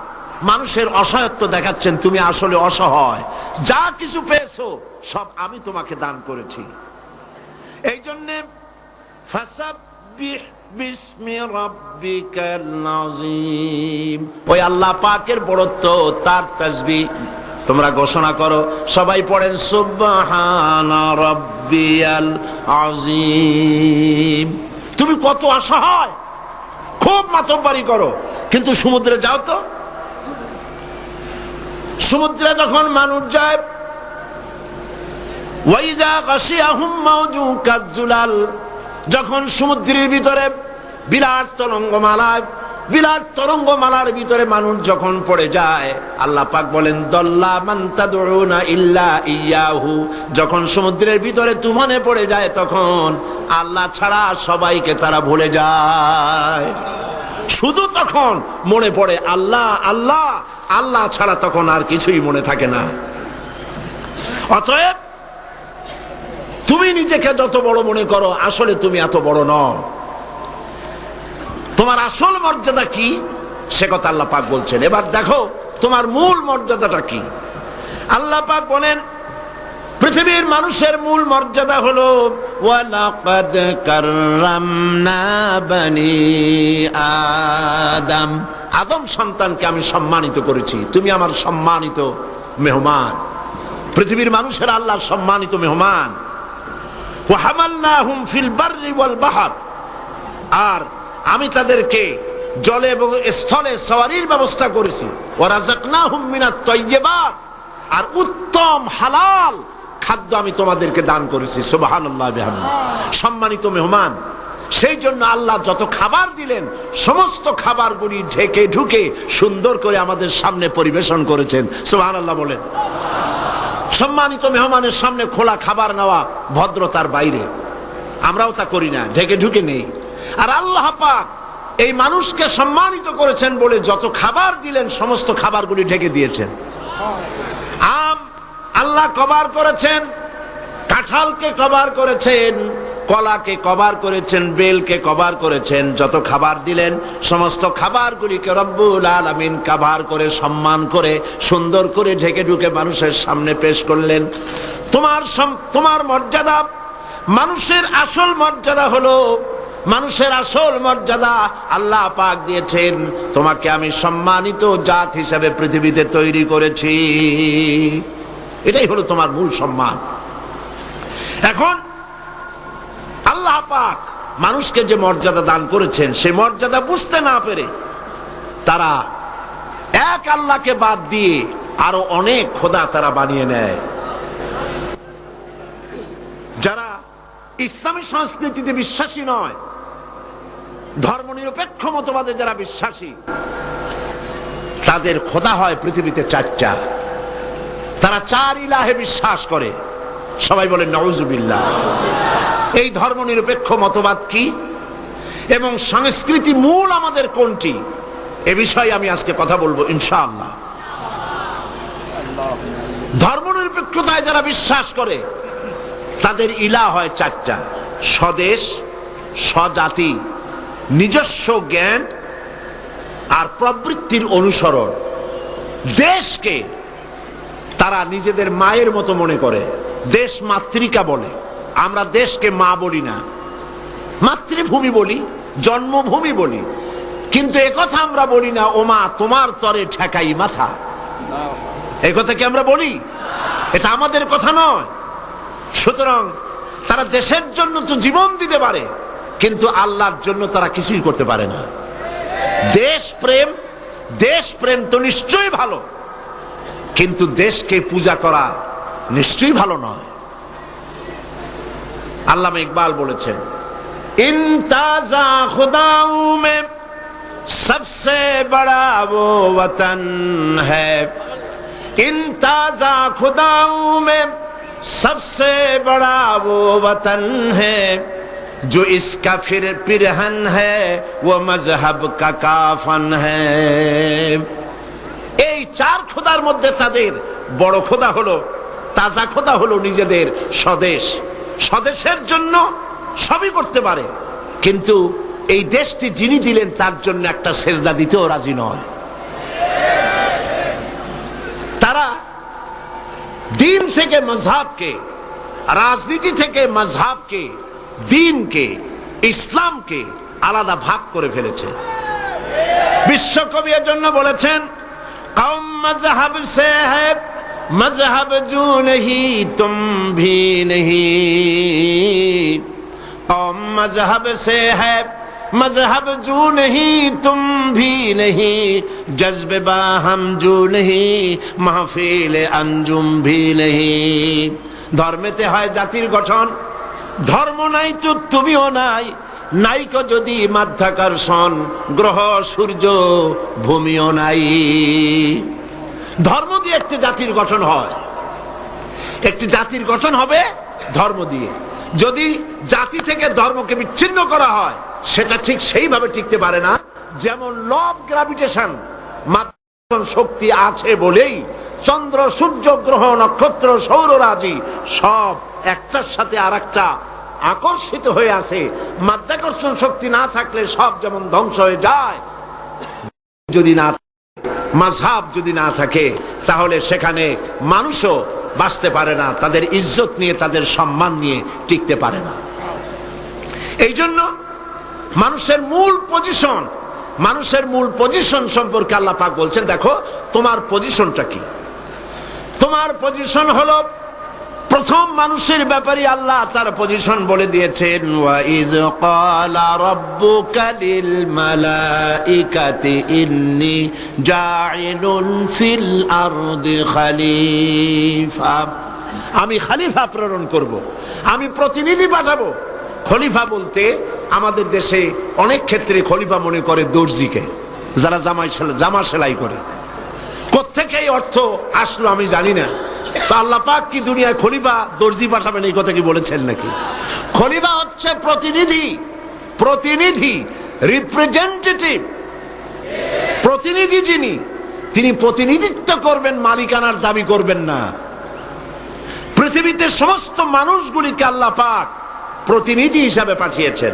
মানুষের অসহায়ত্ব দেখাচ্ছেন, তুমি আসলে অসহায়, যা কিছু পেয়েছো সব আমি তোমাকে দান করেছি। এই জন্য ফাসাব্বিহ বিসমি রাব্বিকাল আযীম, ওই আল্লাহ পাকের বড়ত্ব, তার তাসবিহ তোমরা ঘোষণা করো। সবাই পড়েন সুবহানা রাব্বিয়াল আযীম। তুমি কত অসহায়, খুব মাতব্বরি করো, কিন্তু সমুদ্রে যাও তো। সমুদ্রে যখন মানুষ যায়, ওয়াইজা গাশিয়াহুম মাউজু কাযুলাল, যখন সমুদ্রের ভিতরে বিরাট তরঙ্গমালার ভিতরে মানুষ যখন পড়ে যায়, আল্লাহ পাক বলেন দল্লা মান তাদউনা ইল্লা ইয়াহু, যখন সমুদ্রের ভিতরে তুফানে পড়ে যায়, তখন আল্লাহ ছাড়া সবাইকে তারা ভুলে যায়। শুধু তখন মনে পড়ে আল্লাহ আল্লাহ, আল্লাহ ছাড়া তখন আর কিছুই মনে থাকে না। অতএব তুমি নিজেকে যত বড় মনে করো, আসলে তুমি এত বড় নও। তোমার আসল মর্যাদা কি সে কথা আল্লাহ পাক বলছেন। এবার দেখো তোমার মূল মর্যাদাটা কি। আল্লাহ পাক বলেন পৃথিবীর মানুষের মূল মর্যাদা হলো ওয়ালাকাদ কাররামনা বানি আদম, আদম সন্তানকে আমি সম্মানিত করেছি, তুমি আমার সম্মানিত মেহমান। পৃথিবীর মানুষের আল্লাহর সম্মানিত মেহমান। ওয়া হামালনাহুম ফিল বাররি ওয়াল বাহর, আর আমি তাদেরকে জলে এবং স্থলে সওয়ারির ব্যবস্থা করেছি। ওয়া রাযাকনাহুম মিনাত তাইয়্যিবাত, আর উত্তম হালাল খাদ্য আমি তোমাদেরকে দান করেছি। সুবহানাল্লাহ বিহামদি, সম্মানিত মেহমান। সেই জন্য আল্লাহ যত খাবার দিলেন, সমস্ত খাবারগুলি ঢেকে ঢুকে সুন্দর করে আমাদের সামনে পরিবেশন করেছেন। সুবহানাল্লাহ বলেন। সম্মানিত মেহমানের সামনে খোলা খাবার নেওয়া ভদ্রতার বাইরে, আমরাও তা করি না, ঢেকে ঢুকে নেই। আর আল্লাহ পাক এই মানুষকে সম্মানিত করেছেন বলে যত খাবার দিলেন, সমস্ত খাবারগুলি ঢেকে দিয়েছেন। আম আল্লাহ কভার করেছেন, কাঁঠালকে কভার করেছেন, কলাকে কভার করেছেন, বেলকে কভার করেছেন। যত খাবার দিলেন, সমস্ত খাবারগুলিকে রব্বুল আলামিন কভার করে, সম্মান করে, সুন্দর করে ঢেকে ঢুকে মানুষের সামনে পেশ করলেন। তোমার মর্যাদা, মানুষের আসল মর্যাদা হলো, মানুষের আসল মর্যাদা আল্লাহ পাক দিয়েছেন, তোমাকে আমি সম্মানিত জাত হিসেবে পৃথিবীতে তৈরি করেছি। এটাই হলো তোমার মূল সম্মান। এখন আল্লাহ পাক মানুষকে যে মর্যাদা দান করেছেন, সেই মর্যাদা বুঝতে না পেরে তারা এক আল্লাহকে বাদ দিয়ে আরো অনেক খোদা তারা বানিয়ে নেয়। যারা ইসলামী সংস্কৃতিতে বিশ্বাসী নয়, ধর্মনিরপেক্ষ মতবাদে যারা বিশ্বাসী তাদের খোদা হয় পৃথিবীতে চারটা। তারা চার ইলাহে বিশ্বাস করে। সবাই বলেন নাউজুবিল্লাহ। এই ধর্মনিরপেক্ষ মতবাদ কি এবং সংস্কৃতি মূল আমাদের কোনটি, এ বিষয়ে আমি আজকে কথা বলবো ইনশাআল্লাহ। ধর্মনিরপেক্ষতায় যারা বিশ্বাস করে তাদের ইলাহ হয় চারটা: স্বদেশ, স্বজাতি, নিজস্ব জ্ঞান আর প্রবৃত্তির অনুসরণ। দেশকে তারা নিজেদের মায়ের মতো মনে করে, দেশ মাতৃকা বলে। আমরা দেশকে মা বলি না, মাতৃভূমি বলি, জন্মভূমি বলি, কিন্তু একথা আমরা বলি না ও মা তোমার তরে ঠেকাই মাথা। এই কথা কি আমরা বলি? এটা আমাদের কথা নয়। সুতরাং তারা দেশের জন্য তো জীবন দিতে পারে, কিন্তু আল্লাহর জন্য তারা কিছুই করতে পারে না। দেশ প্রেম তো নিশ্চয়ই ভালো, কিন্তু দেশকে পূজা করা নিশ্চয়ই ভালো নয়। আল্লামা ইকবাল বলেছেন, ইনতাজা খুদাউ মে সবসে বড়া वो वतन है, इन्ताजा खुदाओं में सबसे बड़ा वो वतन है, जो इसका फिर पिरहन है वो मजहब का काफन है। এই চার খোদার মধ্যে তাদের বড় খোদা হলো, তাজা খোদা হলো নিজেদের স্বদেশ। স্বদেশের জন্য সবই করতে পারে, কিন্তু এই দেশটি যিনি দিলেন তার জন্য একটা সেজদা দিতেও রাজি নয়। তারা দিন থেকে মজহাবকে, রাজনীতি থেকে মজহাবকে, দিনকে, ইসলামকে আলাদা ভাগ করে ফেলেছে। বিশ্বকবি এর জন্য বলেছেন, কওম মজহব সে হ্যায় মজহব জু नहीं तुम भी नहीं, कौम मजहब से है मजहब जू नहीं तुम भी नहीं, जज्बे बाहम जू नहीं महफिल अंजुम भी नहीं। ধর্মেতে হয় জাতির গঠন, ধর্ম নাই তো তুমিও নাই, নাইকো যদি মাধ্যাকর্ষণ গ্রহ সূর্য ভূমিও নাই। ধর্ম দিয়ে একটি জাতির গঠন হয়, একটি জাতির গঠন হবে ধর্ম দিয়ে। যদি জাতি থেকে ধর্মকে বিচ্ছিন্ন করা হয় সেটা ঠিক সেইভাবে টিকতে পারে না, যেমন ল অফ গ্রাভিটেশন, মাধ্যাকর্ষণ শক্তি আছে বলেই চন্দ্র, সূর্য, গ্রহ, নক্ষত্র, সৌররাজি সব একটার সাথে আরেকটা আকর্ষিত হয়ে আছে। মাধ্যাকর্ষণ শক্তি না থাকলে সব যেমন ধ্বংস হয়ে যায়, যদি না মাযহাব যদি না থাকে তাহলে সেখানে মানুষও বাঁচতে পারে না, তাদের ইজ্জত নিয়ে, তাদের সম্মান নিয়ে টিকতে পারে না। এই জন্য মানুষের মূল পজিশন সম্পর্কে আল্লাহ পাক বলছেন, দেখো তোমার পজিশনটা কি। তোমার পজিশন হলো, প্রথম মানুষের ব্যাপারে আল্লাহ তার পজিশন বলে দিয়েছেন, ওয়া ইয ক্বালা রাব্বুকা লিল মালাইকাতি ইন্নী জাইলুন ফিল আরদি খলিফা। আমি খলিফা প্রেরণ করব, আমি প্রতিনিধি পাঠাবো। খলিফা বলতে আমাদের দেশে অনেক ক্ষেত্রে খলিফা মনে করে দর্জিকে, যারা জামা সেলাই করে। কোত্থেকে এই অর্থ আসলো আমি জানি না। তো আল্লাহ পাক কি দুনিয়ায় খলিফা দর্জি পাঠাবেন এই কথা কি বলেছেন নাকি? খলিফা হচ্ছে প্রতিনিধি, রিপ্রেজেন্টেটিভ। প্রতিনিধি তিনি প্রতিনিধিত্ব করবেন, মালিকানার দাবি করবেন না। পৃথিবীতে সমস্ত মানুষগুলিকে আল্লাহ পাক প্রতিনিধি হিসাবে পাঠিয়েছেন,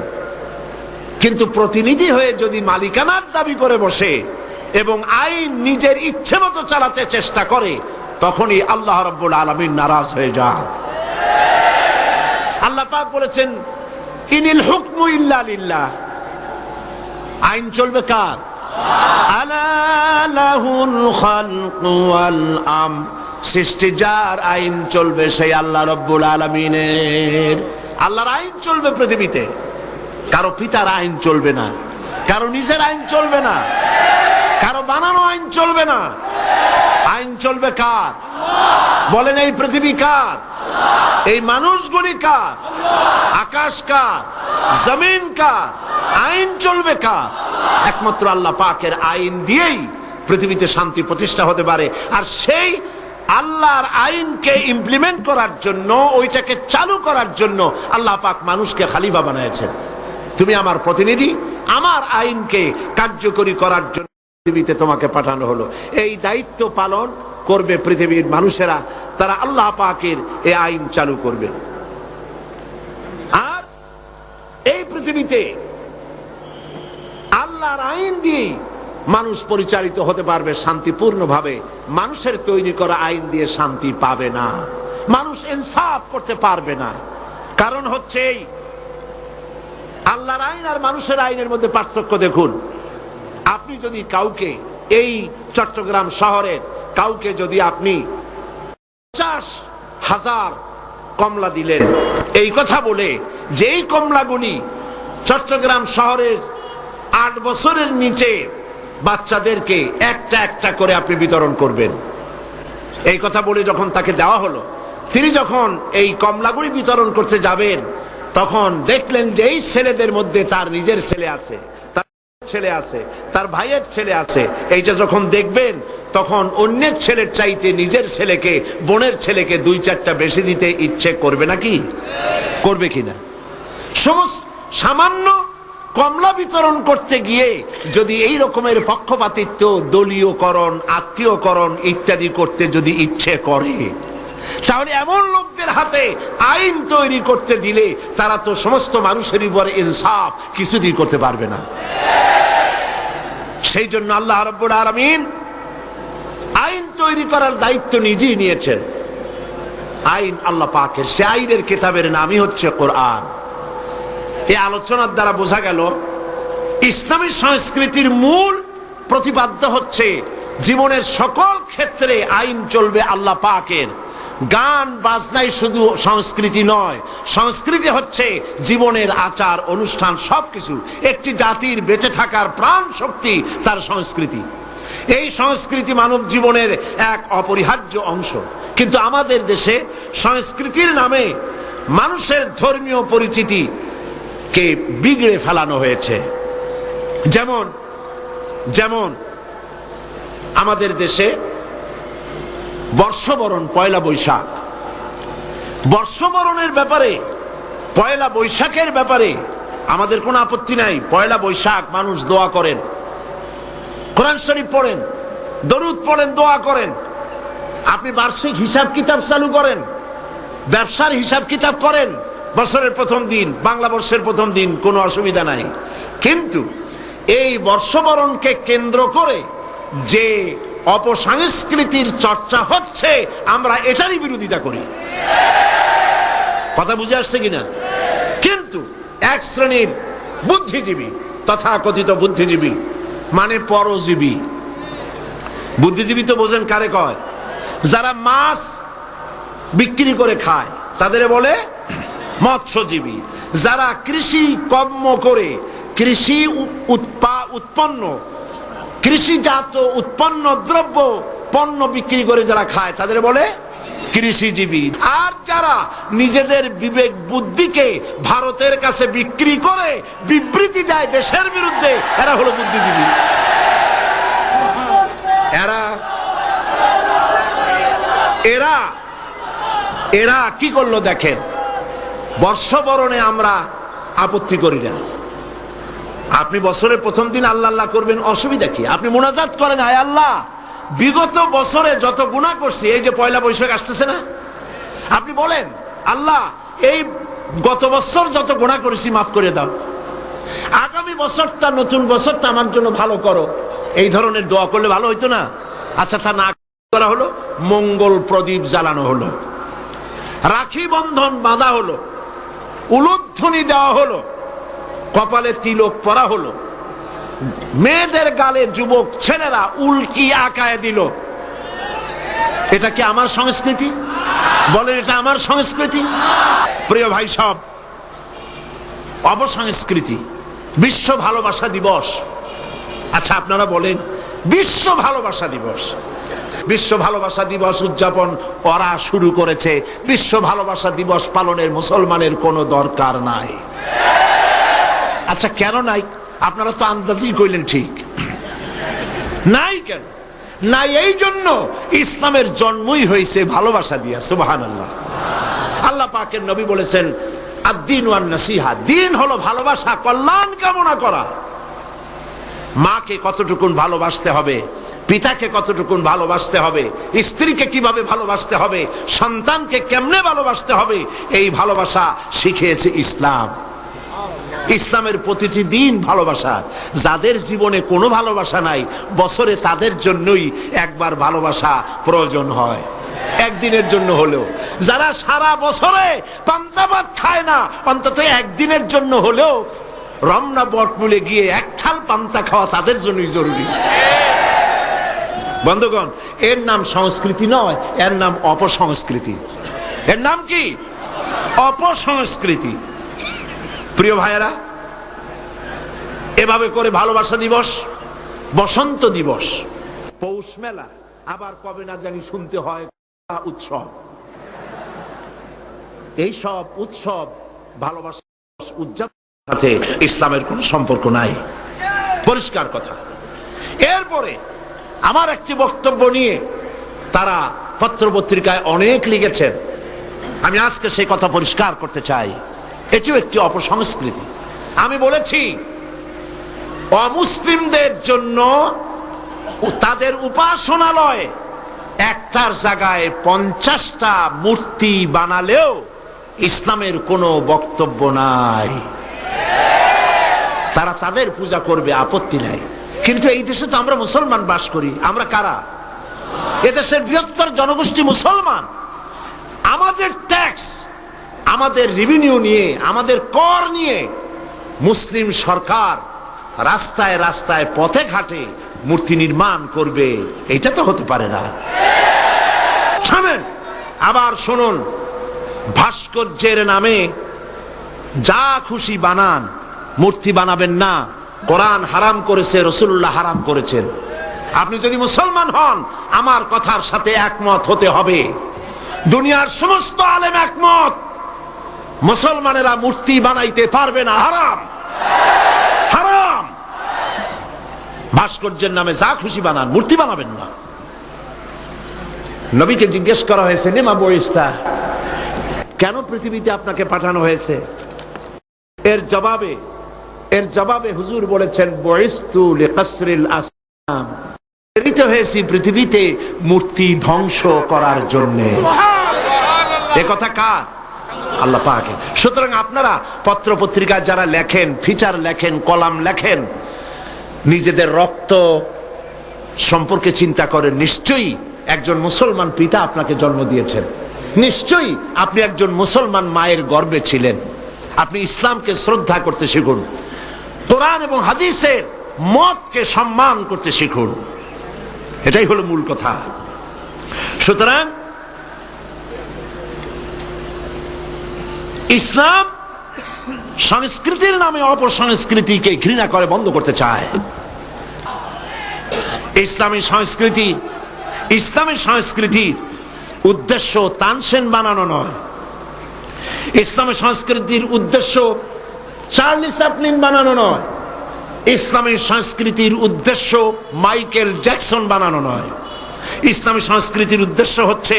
কিন্তু প্রতিনিধি হয়ে যদি মালিকানার দাবি করে বসে এবং আইন নিজের ইচ্ছে মতো চালাতে চেষ্টা করে, তখনই আল্লাহ রাব্বুল আলামিন নারাজ হয়ে যান। আল্লাহ পাক বলেছেন, ইনিল হুকমু ইল্লা লিল্লাহ। আইন চলবে কার? আলা লাহুল খালকু ওয়াল আমর। সৃষ্টি যার, আইন চলবে সেই আল্লাহ রাব্বুল আলামিনের। আল্লাহর আইন চলবে পৃথিবীতে, কারো পিতার আইন চলবে না, কারো নিজের আইন চলবে না, কারো বানানো আইন চলবে না। আইন চলবে কার? বলেন, এই পৃথিবী কার? এই মানুষগুলি কার? আকাশ কার? জমিন কার? আইন চলবে কার? একমাত্র আল্লাহ পাকের আইন দিয়েই পৃথিবীতে শান্তি প্রতিষ্ঠা হতে পারে। আর সেই আল্লাহর আইনকে ইমপ্লিমেন্ট করার জন্য, ওইটাকে চালু করার জন্য আল্লাহ পাক মানুষকে খলিফা বানিয়েছেন। তুমি আমার প্রতিনিধি, আমার আইনকে কার্যকরী করার জন্য পৃথিবীতে তোমাকে পাঠানো হলো। এই দায়িত্ব পালন করবে পৃথিবীর মানুষেরা, তারা আল্লাহ পাকের এই আইন চালু করবে। আর এই পৃথিবীতে আল্লাহর আইন দিয়ে মানুষ পরিচালিত হতে পারবে শান্তিপূর্ণভাবে। মানুষের তৈরি করা আইন দিয়ে শান্তি পাবে না, মানুষ ইনসাফ করতে পারবে না। কারণ হচ্ছে আল্লাহর আইন আর মানুষের আইনের মধ্যে পার্থক্য দেখুন। আপনি যদি কাউকে, এই চট্টগ্রাম শহরের কাউকে যদি আপনি 50,000 কমলা দিলেন, এই কথা বলে যেই কমলাগুলি চট্টগ্রাম শহরের 8 বছরের নিচে বাচ্চাদেরকে একটা একটা করে আপনি বিতরণ করবেন, এই কথা বলে যখন তাকে দেওয়া হলো, তিনি যখন এই কমলাগুলি বিতরণ করতে যাবেন, তখন দেখলেন যে এই ছেলেদের মধ্যে তার নিজের ছেলে আছে, তার ছেলে আছে, তার ভাইয়ের ছেলে আছে। এইটা যখন দেখবেন, তখন অন্যের ছেলের চাইতে নিজের ছেলেকে, বোনের ছেলেকে 2-4টা বেশি দিতে ইচ্ছে করবে নাকি? করবে কিনা? সামান্য কমলা বিতরণ করতে গিয়ে যদি এই রকমের পক্ষপাতিত্ব, দলীয়করণ, আত্মীয়করণ ইত্যাদি করতে যদি ইচ্ছে করে, তাহলে এমন লোকদের হাতে আইন তৈরি করতে দিলে তারা তো সমস্ত মানুষের উপরে ইনসাফ কিছুদিন করতে পারবে না। সেই জন্য আল্লাহ রাব্বুল আলামিন আইন তৈরি করার দায়িত্ব নিজেই নিয়েছেন। আইন আল্লাহ পাকের, সে আইনের কিতাবের নামই হচ্ছে কোরআন। এই আলোচনার দ্বারা বোঝা গেল ইসলামী সংস্কৃতির মূল প্রতিপাদ্য হচ্ছে জীবনের সকল ক্ষেত্রে আইন চলবে আল্লাহ পাকের। গান বাজনাই শুধু সংস্কৃতি নয়, সংস্কৃতি হচ্ছে জীবনের আচার অনুষ্ঠান, সবকিছু। একটি জাতির বেঁচে থাকার প্রাণ শক্তি তার সংস্কৃতি। এই সংস্কৃতি মানব জীবনের এক অপরিহার্য অংশ। কিন্তু আমাদের দেশে সংস্কৃতির নামে মানুষের ধর্মীয় পরিচিতি কে বিগড়ে ফেলানো হয়েছে। যেমন যেমন আমাদের দেশে বর্ষবরণ, পয়লা বৈশাখ, বর্ষবরণের ব্যাপারে, পয়লা বৈশাখের ব্যাপারে আমাদের কোনো আপত্তি নাই। পয়লা বৈশাখ মানুষ দোয়া করেন, কোরআন শরীফ পড়েন, দরুদ পড়েন, দোয়া করেন। আপনি বার্ষিক হিসাব কিতাব চালু করেন, ব্যবসার হিসাব কিতাব করেন, বছরের প্রথম দিন, বাংলা বর্ষের প্রথম দিন, কোনো অসুবিধা নাই। কিন্তু এই বর্ষবরণকে কেন্দ্র করে যে অপসংস্কৃতির চর্চা হচ্ছে, আমরা এটারই বিরোধিতা করি। কথা বুঝে আসছে কিনা? কিন্তু এক শ্রেণীর বুদ্ধিজীবী, তথাকথিত বুদ্ধিজীবী মানে পরজীবী, বুদ্ধিজীবী তো বোঝেন কারে কয়? যারা মাছ বিক্রি করে খায় তাদের বলে মৎস্যজীবী। যারা কৃষি কর্ম করে, কৃষি উৎপন্ন, কৃষিজাত উৎপন্ন দ্রব্য পণ্য বিক্রি করে যারা খায় তাদের বলে কৃষিজীবী। আর যারা নিজেদের বিবেক বুদ্ধিকে ভারতের কাছে বিক্রি করে বিবৃতি দেয় দেশের বিরুদ্ধে, এরা হলো বুদ্ধিজীবী। এরা এরা এরা কি করলো দেখেন, বর্ষবরণে আমরা আপত্তি করি না। আপনি বছরের প্রথম দিন আল্লাহ আল্লাহ করবেন, অসুবিধা কি? আপনি মুনাজাত করেন, আয় আল্লাহ বিগত বছরে যত গুনাহ করছি, এই যে পয়লা বৈশাখ আসতেছে না, আপনি বলেন আল্লাহ এই গত বছর যত গুনাহ করেছি মাফ করে দাও, আগামী বছরটা, নতুন বছরটা আমার জন্য ভালো করো। এই ধরনের দোয়া করলে ভালো হইতো না? আচ্ছা, তা না করা হলো, মঙ্গল প্রদীপ জ্বালানো হলো, রাখি বন্ধন বাঁধা হলো, উলুধ্বনি দেওয়া হলো, কপালে তিলক পরা হলো, মেয়েদের গালে যুবক ছেলেরা উল্কি আঁকায় দিল। এটা কি আমার সংস্কৃতি? বলেন, এটা আমার সংস্কৃতি? প্রিয় ভাই সব, অপসংস্কৃতি। বিশ্ব ভালোবাসা দিবস, আচ্ছা আপনারা বলেন, বিশ্ব ভালোবাসা দিবস, বিশ্ব ভালোবাসা দিবস উদযাপন ওরা শুরু করেছে। বিশ্ব ভালোবাসা দিবস পালনের মুসলমানের কোনো দরকার নাই। আচ্ছা কেন নাই? আপনারা তো আন্দাজই কইলেন ঠিক। নাই কেন? নাই এই জন্য ইসলামের জন্মই হয়েছে ভালোবাসা দিয়া। সুবহানাল্লাহ। আল্লাহ পাকের নবী বলেছেন আদ-দীন ওয়ান নাসিহা, দিন হলো ভালোবাসা, কল্যাণ কামনা করা। মাকে কতটুকুন ভালোবাসতে হবে, পিতাকে কতটুকুন ভালোবাসতে হবে, স্ত্রীকে কিভাবে ভালোবাসতে হবে, সন্তানকে কেমনে ভালোবাসতে হবে, এই ভালোবাসা শিখিয়েছে ইসলাম। ইসলামের প্রতিটি দিন ভালোবাসা। যাদের জীবনে কোনো ভালোবাসা নাই, বছরে তাদের জন্যই একবার ভালোবাসা প্রয়োজন হয়, একদিনের জন্য হলেও। যারা সারা বছরে পান্তা ভাত খায় না, অন্তত একদিনের জন্য হলেও রমনা বটমূলে গিয়ে এক থাল পান্তা খাওয়া তাদের জন্যই জরুরি। বন্ধুগণ, এর নাম সংস্কৃতি নয়, এর নাম অপসংস্কৃতি। এর নাম কি? অপসংস্কৃতি। প্রিয় ভাইয়েরা, এভাবে করে ভালোবাসা দিবস, বসন্ত দিবস, পৌষ মেলা, আবার কবে না জানি শুনতে হয় উৎসব। এই সব উৎসব ভালোবাসা উদযাপনের সাথে ইসলামের কোনো সম্পর্ক নাই, পরিষ্কার কথা। এরপরে আমার একটি বক্তব্য নিয়ে তারা পত্রপত্রিকায় অনেক লিখেছেন, আমি আজকে সেই কথা পরিষ্কার করতে চাই। এটিও একটি অপসংস্কৃতি। আমি বলেছি অমুসলিমদের জন্য তাদের উপাসনালয় একটার জায়গায় 50টা মূর্তি বানালেও ইসলামের কোনো বক্তব্য নাই। তারা তাদের পূজা করবে, আপত্তি নাই। কিন্তু এই দেশে তো আমরা মুসলমান বাস করি। আমরা কারা? এদেশের বৃহত্তর জনগোষ্ঠী মুসলমান। আমাদের ট্যাক্স, আমাদের রেভিনিউ নিয়ে, আমাদের কর নিয়ে মুসলিম সরকার রাস্তায় রাস্তায় পথে ঘাটে মূর্তি নির্মাণ করবে, এটা তো হতে পারে না। শুনেন, আবার শুনুন, ভাস্কর্যের নামে যা খুশি বানান, মূর্তি বানাবেন না। কোরআন হারাম করেছে, রাসূলুল্লাহ হারাম করেছেন। আপনি যদি মুসলমান হন, আমার কথার সাথে একমত হতে হবে। দুনিয়ার সমস্ত আলেম একমত, মুসলমানেরা মূর্তি বানাইতে পারবে না, হারাম, হারাম। ভাস্কর্যের নামে যা খুশি বানান, মূর্তি বানাবেন না। নবীকে জিজ্ঞেস করা হয়েছে, লিমা বুইস্তা, কেন পৃথিবীতে আপনাকে পাঠানো হয়েছে? এর জবাবে হুজুর বলেছেন, বুইস্তু লিকাসরিল আসনাম, প্রেরিত হয়েছি পৃথিবীতে মূর্তি ধ্বংস করার জন্য। এ কথা কার? আল্লাহ পাকের। সুতরাং আপনারা পত্র পত্রিকায় যারা লেখেন, ফিচার লেখেন, কলাম লেখেন, নিজেদের রক্ত সম্পর্কে চিন্তা করেন। নিশ্চয়ই একজন মুসলমান পিতা আপনাকে জন্ম দিয়েছেন, নিশ্চয়ই আপনি একজন মুসলমান মায়ের গর্ভে ছিলেন। আপনি ইসলামকে শ্রদ্ধা করতে শিখুন, কোরআন এবং হাদিসের মতকে সম্মান করতে শিখুন। এটাই হলো মূল কথা। সুতরাং ইসলাম সংস্কৃতির নামে অপসংস্কৃতিকে ঘৃণা করে বন্ধ করতে চায়। ইসলামী সংস্কৃতির উদ্দেশ্য তানসেন বানানো নয়। ইসলামী সংস্কৃতির উদ্দেশ্য চার্লি চ্যাপলিন বানানো নয়। ইসলামী সংস্কৃতির উদ্দেশ্য মাইকেল জ্যাকসন বানানো নয়। ইসলামী সংস্কৃতির উদ্দেশ্য হচ্ছে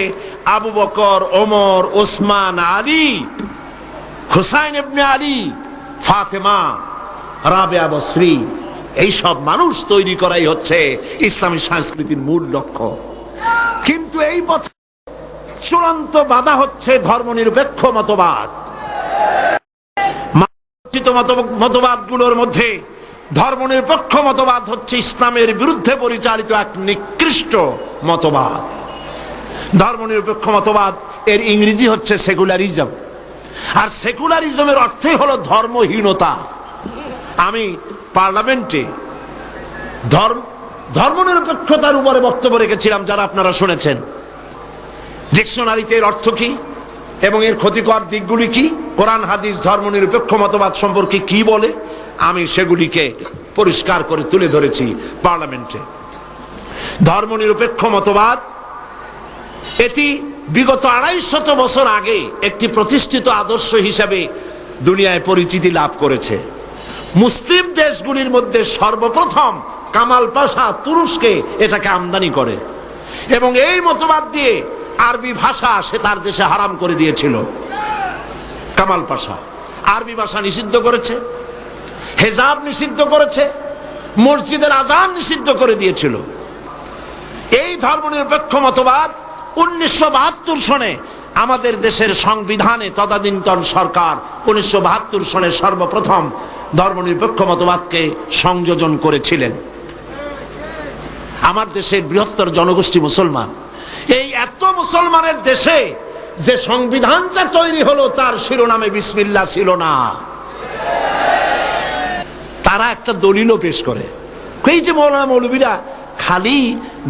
আবু বকর, ওমর, ওসমান, আলী, হুসাইন ইবনে আলী, ফাতেমা, রাবেয়া বসরি, এই সব মানুষ তৈরি করাই হচ্ছে ইসলামী সংস্কৃতির মূল লক্ষ্য। কিন্তু এই পথে চূড়ান্ত বাধা হচ্ছে ধর্মনিরপেক্ষ মতবাদ। মতবাদগুলোর মধ্যে ধর্মনিরপেক্ষ মতবাদ হচ্ছে ইসলামের বিরুদ্ধে পরিচালিত এক নিকৃষ্ট মতবাদ। ধর্মনিরপেক্ষ মতবাদ এর ইংরেজি হচ্ছে সেকুলারিজম, আর সেকুলারিজমের অর্থই হলো ধর্মহীনতা। আমি পার্লামেন্টে ধর্মনিরপেক্ষতার উপরে বক্তব্য রেখেছিলাম, যারা আপনারা শুনেছেন। ডিকশনারিতে এর অর্থ কি এবং এর ক্ষতিকর দিকগুলি কি, কোরআন হাদিস ধর্মনিরপেক্ষ মতবাদ সম্পর্কে কি বলে, আমি সেগুলিকে পরিষ্কার করে তুলে ধরেছি পার্লামেন্টে। ধর্মনিরপেক্ষ মতবাদ এটি বিগত 250 বছর আগে একটি প্রতিষ্ঠিত আদর্শ হিসাবে দুনিয়ায় পরিচিতি লাভ করেছে। মুসলিম দেশগুলির মধ্যে সর্বপ্রথম কামাল পাশা তুরস্কে এটাকে আমদানি করে, এবং এই মতবাদ দিয়ে আরবি ভাষা সে তার দেশে হারাম করে দিয়েছিল। কামাল পাশা আরবি ভাষা নিষিদ্ধ করেছে, হেজাব নিষিদ্ধ করেছে, মসজিদের আজান নিষিদ্ধ করে দিয়েছিল। এই ধর্মনিরপেক্ষ মতবাদ 1972 সনে আমাদের দেশের সংবিধানে তদানীন্তন সরকার 1972 সনে সর্বপ্রথম ধর্মনিরপেক্ষ মতবাদকে সংযোজন করেছিলেন। আমার দেশের বৃহত্তর জনগোষ্ঠী মুসলমান, এই এত মুসলমানের দেশে যে সংবিধানটা তৈরি হলো তার শিরোনামে বিসমিল্লাহ ছিল না। তারা একটা দলিলও পেশ করে, এই যে মৌলানা মৌলবীরা খালি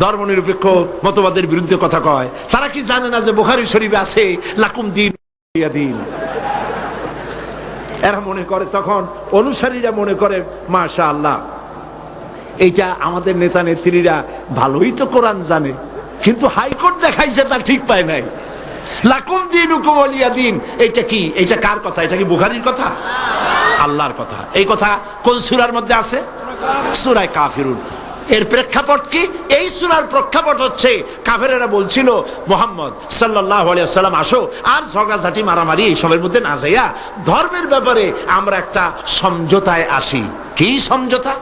ধর্মনিরপেক্ষ মতবাদের বিরুদ্ধে কথা কয়, তারা কি জানে না যে বুখারী শরীফে আছে লাকুম দিন দিন। এরা মনে করে, তখন অনুসারীরা মনে করে মাশাআল্লাহ এইটা আমাদের নেতা নেত্রীরা ভালোই তো কোরআন জানে, কিন্তু হাইকোর্ট দেখাইছে তা ঠিক পায় নাই। লাকুম দিনুকুম ওয়ালিয়া দিন, এটা কি? এটা কার কথা? এটা কি বুখারীর কথা? আল্লাহর কথা। এই কথা কোন সূরার মধ্যে আছে? সূরা কাফিরুন। এর প্রেক্ষাপট কি? এই সূরার প্রেক্ষাপট হচ্ছে কাফেরেরা বলছিল মুহাম্মদ সাল্লাল্লাহু আলাইহি ওয়াসাল্লাম আসো, আর ঝগড়াঝাটি মারামারি এইসবের মধ্যে না যাইয়া ধর্মের ব্যাপারে আমরা একটা সমঝোতায় আসি। কি সমঝোতা?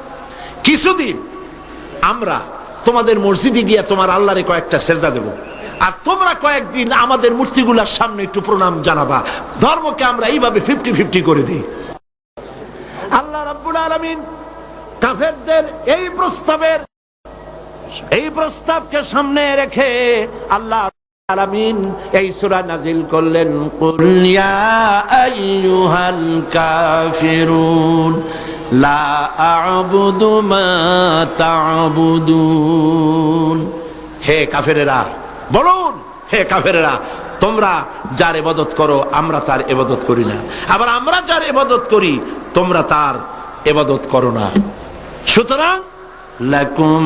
কিছুদিন আমরা তোমাদের মসজিদে গিয়া তোমার আল্লাহরে কয়েকটা সেজদা দেব, আর তোমরা কয়েকদিন আমাদের মূর্তিগুলোর সামনে একটু প্রণাম জানাবা। ধর্মকে আমরা এইভাবে 50-50 করে দিই। আল্লাহ রাব্বুল আলামিন কাফেরদের এই প্রস্তাবকে সামনে রেখে আল্লাহ আলামিন এই সূরা নাজিল করলেন, কুল ইয়া আইয়ুহাল কাফিরুন লা আ'বুদু মা তা'বুদুন। হে কাফেরেরা বলুন, হে কাফেরেরা তোমরা যার ইবাদত করো আমরা তার ইবাদত করি না, আবার আমরা যার ইবাদত করি তোমরা তার ইবাদত করো না। সুতরাং লাকুম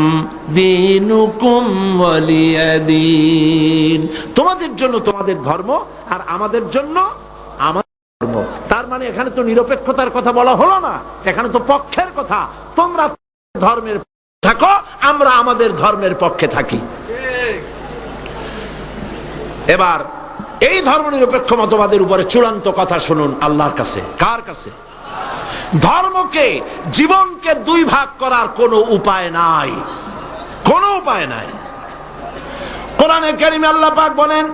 দীনুকুম ওয়ালিয়া দীন, তোমাদের জন্য তোমাদের ধর্ম আর আমাদের জন্য আমাদের ধর্ম। তার মানে এখানে তো নিরপেক্ষতার কথা বলা হলো না, এখানে তো পক্ষের কথা। তোমরা ধর্মের থাকো, আমরা আমাদের ধর্মের পক্ষে থাকি। এবার এই ধর্মনিরপেক্ষ মতবাদের উপরে চূড়ান্ত কথা শুনুন আল্লাহর কাছে। কার কাছে? ধর্মকে, জীবনকে দুই ভাগ করার কোনো উপায় নাই, কোনো উপায় নাই। কোরআনে কারিমে আল্লাহ পাক বলেন,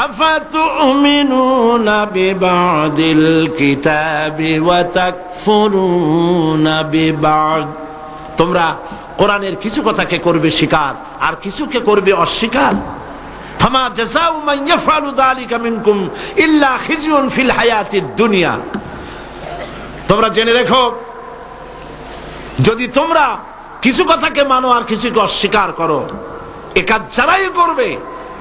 আফাতুমিনুনা বিবাদিল কিতাবি ওয়া তাকফুরুনা বিবাদ। তোমরা কোরআনের কিছু কথাকে করবে স্বীকার আর কিছুকে করবে অস্বীকার। ফামা জাযাউ মান ইয়াফআলু যালিকা মিনকুম ইল্লা খিজয়ুন ফিল হায়াতিদ দুনিয়া। তোমরা জেনে রেখো, যদি তোমরা কিছু কথাকে মানো আর কিছুকে অস্বীকার করো, এ কাজ যারাই করবে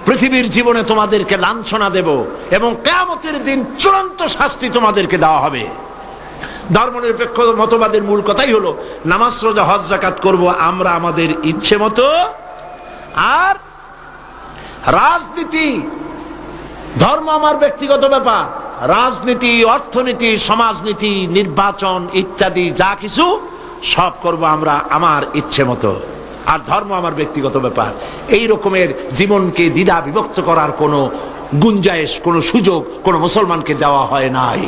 পৃথিবীর জীবনে তোমাদেরকে লাঞ্ছনা দেব এবং কিয়ামতের দিন চূড়ান্ত শাস্তি তোমাদেরকে দেওয়া হবে। ধর্মনিরপেক্ষ মতবাদের মূল কথাই হলো নামাজ রোজা হজ যাকাত করব আমরা আমাদের ইচ্ছে মতো, আর রাজনীতি ধর্ম আমার ব্যক্তিগত ব্যাপার, রাজনীতি, অর্থনীতি, সমাজনীতি, নির্বাচন ইত্যাদি যা কিছু সব করব আমরা আমার ইচ্ছে মতো, আর ধর্ম আমার ব্যক্তিগত ব্যাপার। এই রকমের জীবনকে দ্বিধা বিভক্ত করার কোনো গুঞ্জাইশ, কোনো সুযোগ কোনো মুসলমানকে দেওয়া হয় নাই।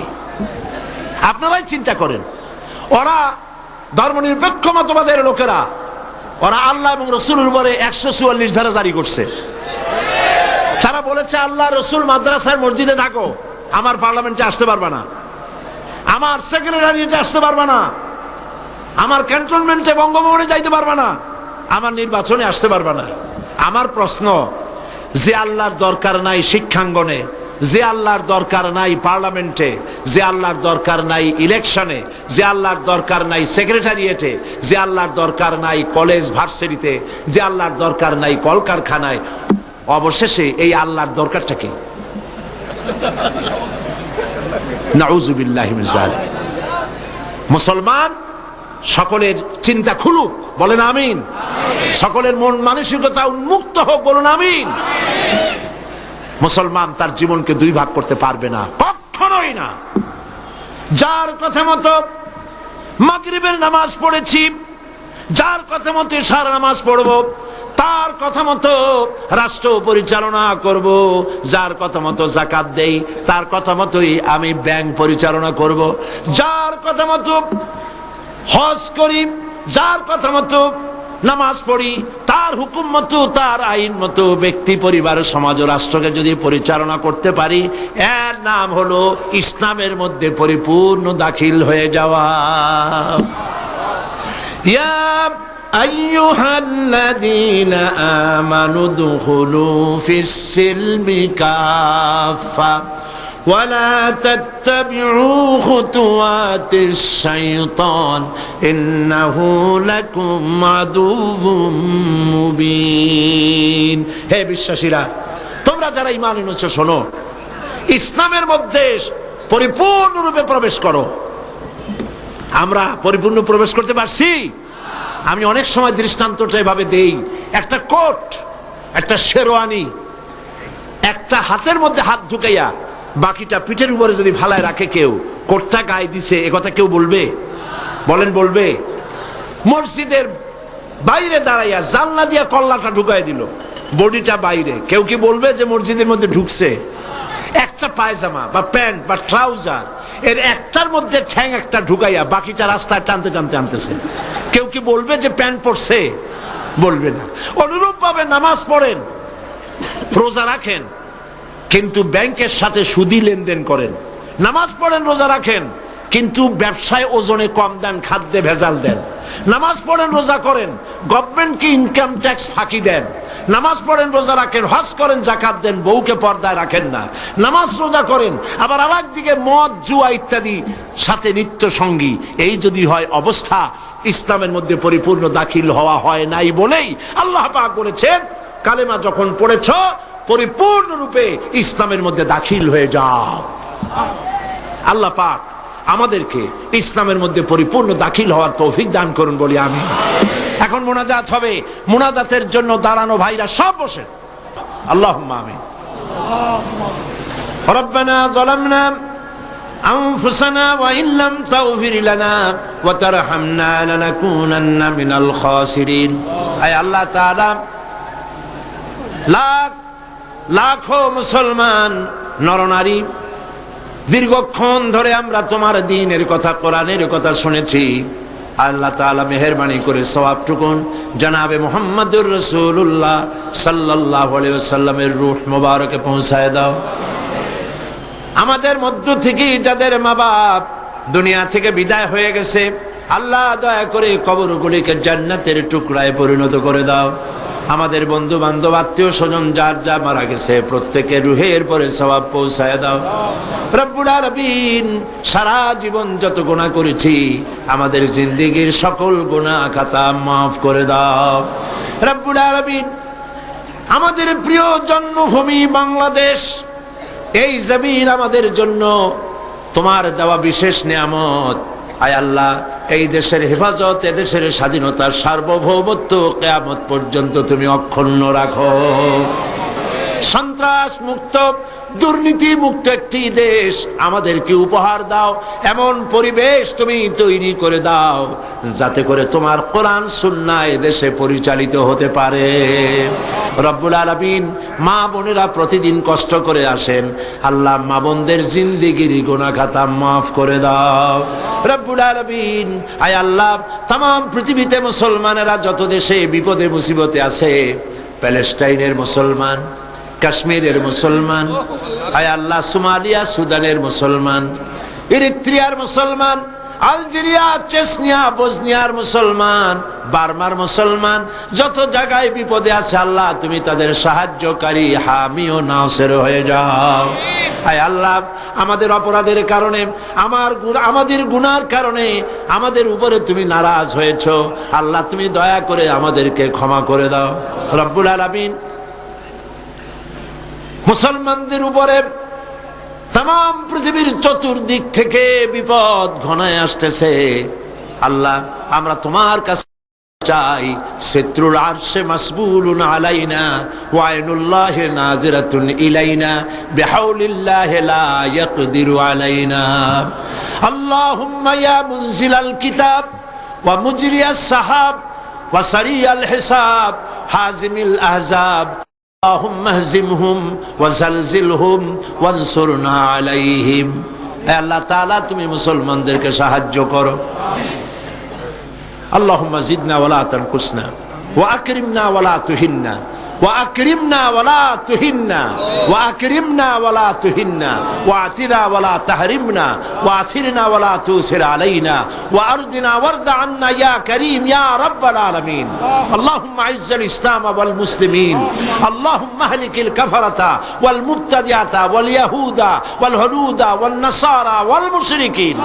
আপনারাই চিন্তা করেন, ওরা ধর্মনিরপেক্ষ মতবাদের লোকেরা, ওরা আল্লাহ এবং রসুলের উপরে 144 ধারা জারি করছে। তারা বলেছে আল্লাহ রসুল মাদ্রাসার মসজিদে থাকো, আমার পার্লামেন্টে আসতে পারবে না, আমার সেক্রেটারিয়েটে আসতে পারবে না, আমার ক্যান্টনমেন্টে বঙ্গভবনে যাইতে পারবে না, আমার নির্বাচনে আসতে পারবে না। আমার প্রশ্ন, যে আল্লাহর দরকার নাই শিক্ষাঙ্গনে, যে আল্লাহর দরকার নাই পার্লামেন্টে, যে আল্লাহর দরকার নাই ইলেকশনে, যে আল্লাহর দরকার নাই সেক্রেটারিয়েটে, যে আল্লাহর দরকার নাই কলেজ ভার্সিটিতে, যে আল্লাহর দরকার নাই কলকারখানায়, অবশেষে এই আল্লাহর দরকারটা কি? নাউযুবিল্লাহি মিন যালিক। মুসলমান সকলের চিন্তা খুলুক, বলেন আমিন। সকলের মন মানসিকতা উন্মুক্ত হোক, বলুন আমিন। মুসলমান তার জীবনকে দুই ভাগ করতে পারবে না, কখনোই না। যার কথা মতো মাগরিবের নামাজ পড়েছি, যার কথা মতো সারা নামাজ পড়বো, তার কথা মতো রাষ্ট্র পরিচালনা করব, যার কথা মতো যাকাত দেই তার কথা মতোই আমি ব্যাংক পরিচালনা করব, যার কথা মতো হজ করি, যার কথা মতো নামাজ পড়ি, তার হুকুম মতো তার আইন মতো ব্যক্তি, পরিবার, সমাজ ও রাষ্ট্রকে যদি পরিচালনা করতে পারি, এর নাম হলো ইসলামের মধ্যে পরিপূর্ণ দাখিল হয়ে যাওয়া। ইয়া আইয়ুহাল্লাযীনা আমানু দুখুলু ফিস-সিলমি কাফা ولا تتبعوا خطوات الشيطان إنه لكم عدو مبين। হে বিশ্বাসীরা, তোমরা যারা ঈমান এনেছো শোনো, ইসলামের মধ্যে পরিপূর্ণরূপে প্রবেশ করো। আমরা পরিপূর্ণ প্রবেশ করতে পারছি? আমি অনেক সময় দৃষ্টান্তটা এভাবে দেই, একটা কোট, একটা শেরওয়ানি, একটা হাতের মধ্যে হাত ঢুকাইয়া বাকিটা পিঠের উপরে যদি ভালায় রাখে কেউ, কোটটা গায়ে দিছে, এ কথা কেউ বলবে? বলেন, বলবে? মসজিদের বাইরে দাঁড়াইয়া জানলা দিয়া কল্লাটা ঢুকাই দিল, বডিটা বাইরে, কেউ কি বলবে যে মসজিদের মধ্যে ঢুকছে? একটা পায়জামা বা প্যান্ট বা ট্রাউজার, এর একটার মধ্যে ঠ্যাং একটা ঢুকাইয়া বাকিটা রাস্তায় টানতে টানতে আনতেছে, কেউ কি বলবে যে প্যান্ট পরছে? বলবে না। অনুরূপ ভাবে নামাজ পড়েন, রোজা রাখেন, কিন্তু ব্যাংকের সাথে সুদি লেনদেন করেন। নামাজ পড়েন, রোজা রাখেন, কিন্তু ব্যবসায় ওজনে কম দেন, খাদ্যে ভেজাল দেন। নামাজ পড়েন, রোজা করেন, গভর্নমেন্টকে ইনকাম ট্যাক্স ফাঁকি দেন। নামাজ পড়েন, রোজা রাখেন, হজ করেন, যাকাত দেন, বউকে পর্দায় রাখেন না। নামাজ রোজা করেন, আবার আরেক দিকে মদ, জুয়া ইত্যাদি সাথে নিত্য সঙ্গী। এই যদি হয় অবস্থা, ইসলামের মধ্যে পরিপূর্ণ দাখিল হওয়া হয় নাই বলেই আল্লাহ পাক বলেছেন, কালেমা যখন পড়েছ পরিপূর্ণরূপে ইসলামের মধ্যে দাখিল হয়ে যাও। আল্লাহ পাক আমাদেরকে ইসলামের মধ্যে পরিপূর্ণ দাখিল হওয়ার তৌফিক দান করুন বলি আমি। এখন মোনাজাত হবে, মোনাজাতের জন্য দাঁড়ানো ভাইরা সব বসে। আল্লাহুম্মা আমিন। রব্বানা যালামনা আনফুসানা ওয়া ইল্লাম তাগফির লানা ওয়া তারহামনা লানাকুনান্না মিনাল খাসিরিন। আয় আল্লাহ তাআলা, লাখ লাখো মুসলমান নরনারী দীর্ঘক্ষণ ধরে আমরা তোমার দ্বীনের কথা, কোরআনের কথা শুনেছি। আল্লাহ তাআলা মেহেরবানি করে সওয়াবটুকুন জনাবে মুহাম্মদুর রাসূলুল্লাহ সাল্লাল্লাহু আলাইহি ওয়াসাল্লামের রূহ মুবারকে পৌঁছায় দাও। আমাদের মধ্য থেকে যাদের মা বাপ দুনিয়া থেকে বিদায় হয়ে গেছে, আল্লাহ দয়া করে কবরগুলিকে জান্নাতের টুকরায় পরিণত করে দাও। আমাদের বন্ধু বান্ধব, আত্মীয় স্বজন যার যা মারা গেছে, প্রত্যেকের রুহের পরে সওয়াব পৌঁছায় দাও। রব্বুল আলামিন, সারা জীবন যত গুনাহ করেছি, আমাদের জিন্দেগীর সকল গুনাহ খাতা মাফ করে দাও। রব্বুল আলামিন, আমাদের প্রিয় জন্মভূমি বাংলাদেশ, এই জমিন আমাদের জন্য তোমার দেওয়া বিশেষ নিয়ামত। আয় আল্লাহ, এই দেশের হেফাজত, এদেশের স্বাধীনতার সার্বভৌমত্ব কিয়ামত পর্যন্ত তুমি অক্ষুণ্ণ রাখো। সন্ত্রাস মুক্ত, দুর্নীতি মুক্ত একটি দেশ আমাদেরকে উপহার দাও। এমন পরিবেশ তুমি তৈরি করে দাও যাতে করে তোমার কোরআন সুন্নাহ এদেশে পরিচালিত হতে পারে। রব্বুল আলামিন, মা বোনেরা প্রতিদিন কষ্ট করে আসেন, আল্লাহ মা বোনদের জিন্দেগির গুনাহ খাতা মাফ করে দাও। রব্বুল আলামিন, আয় আল্লাহ, तमाम পৃথিবীতে মুসলমানেরা যত দেশে বিপদে মুসিবতে আছে, প্যালেস্টাইনের মুসলমান, কাশ্মীরের মুসলমান, আয় আল্লাহ, সোমালিয়া সুদানের মুসলমান, ইরিত্রিয়ার মুসলমান, আলজেরিয়া, চেচনিয়া, বসনিয়ার মুসলমান, বার্মার মুসলমান, যত জায়গায় বিপদে আছে আল্লাহ তুমি তাদের সাহায্যকারী, হামি ও নাসির হয়ে যাও। আয় আল্লাহ, আমাদের অপরাধের কারণে, আমাদের গুনার কারণে আমাদের উপরে তুমি নারাজ হয়েছো, আল্লাহ তুমি দয়া করে আমাদেরকে ক্ষমা করে দাও। রব্বুল আলামিন, মুসলমানদের উপরে तमाम পৃথিবীর চতুর্দিক থেকে বিপদ ঘনায় আসতেছে। আল্লাহ, আমরা তোমার কাছে চাই, সিত্রুল আরশে মাসবুলুন আলাইনা ওয়া আইনুল্লাহি নাজিরাতুন ইলাইনা বিহাউলিল্লাহি লা ইয়াকদিরু আলাইনা। আল্লাহুম্মা ইয়া মুনজিলাল কিতাব ওয়া মুজরিয়াস সাহাব ওয়া সারিয়াল হিসাব হাজিমিল আহজাব আল্লাহুম্মা হজিমহুম ওয়া জালজিলহুম ওয়ানসুরনা আলাইহিম। হে আল্লাহ তাআলা, তুমি মুসলমানদেরকে সাহায্য করো। আল্লাহুম্মা জিদনা ওয়া লা তানকুসনা ওয়া আকরিমনা ওয়া লা তুহিন্না ওয়া আকরিমনা ওয়া লা তুহিন্না ওয়া আকরিমনা ওয়া লা তুহিন্না ওয়া আতিনা ওয়া লা তাহরিমনা ওয়া আথিরনা ওয়া লা তুসির আলাইনা ওয়া আরদিনা ওয়ারদা আন্না ইয়া কারীম ইয়া রাব্বাল আলামিন। আল্লাহুম্মা আইজ্জিল ইসলাম ওয়াল মুসলিমিন, আল্লাহুম্মা আহলিকিল কাফারাতা ওয়াল মুবতাদিআতা ওয়াল ইয়াহুদা ওয়াল হুনুদা ওয়ান নাসারা ওয়াল মুশরিকিন।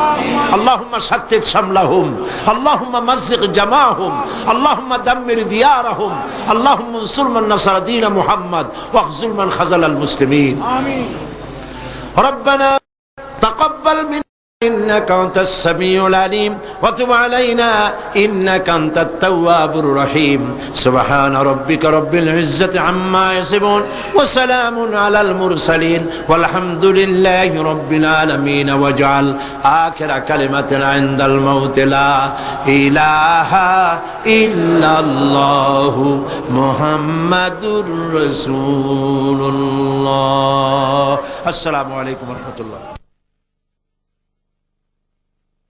আল্লাহুম্মা শাত্তিত শামলাহুম, আল্লাহুম্মা মাযজিগ জামাআহুম, আল্লাহুম্মা দাম্মির দিয়ারাহুম, আল্লাহুম্মা আনসুর মান নাসারা دين محمد واخذل من خذل المسلمين آمين. ربنا تقبل منا إنك أنت السميع العليم وتب علينا إنك أنت التواب الرحيم. سبحان ربك رب العزة عما يصفون وسلام على المرسلين والحمد لله رب العالمين. واجعل آخر كلمة عند الموت لا إله إلا الله محمد رسول الله. السلام عليكم ورحمة الله.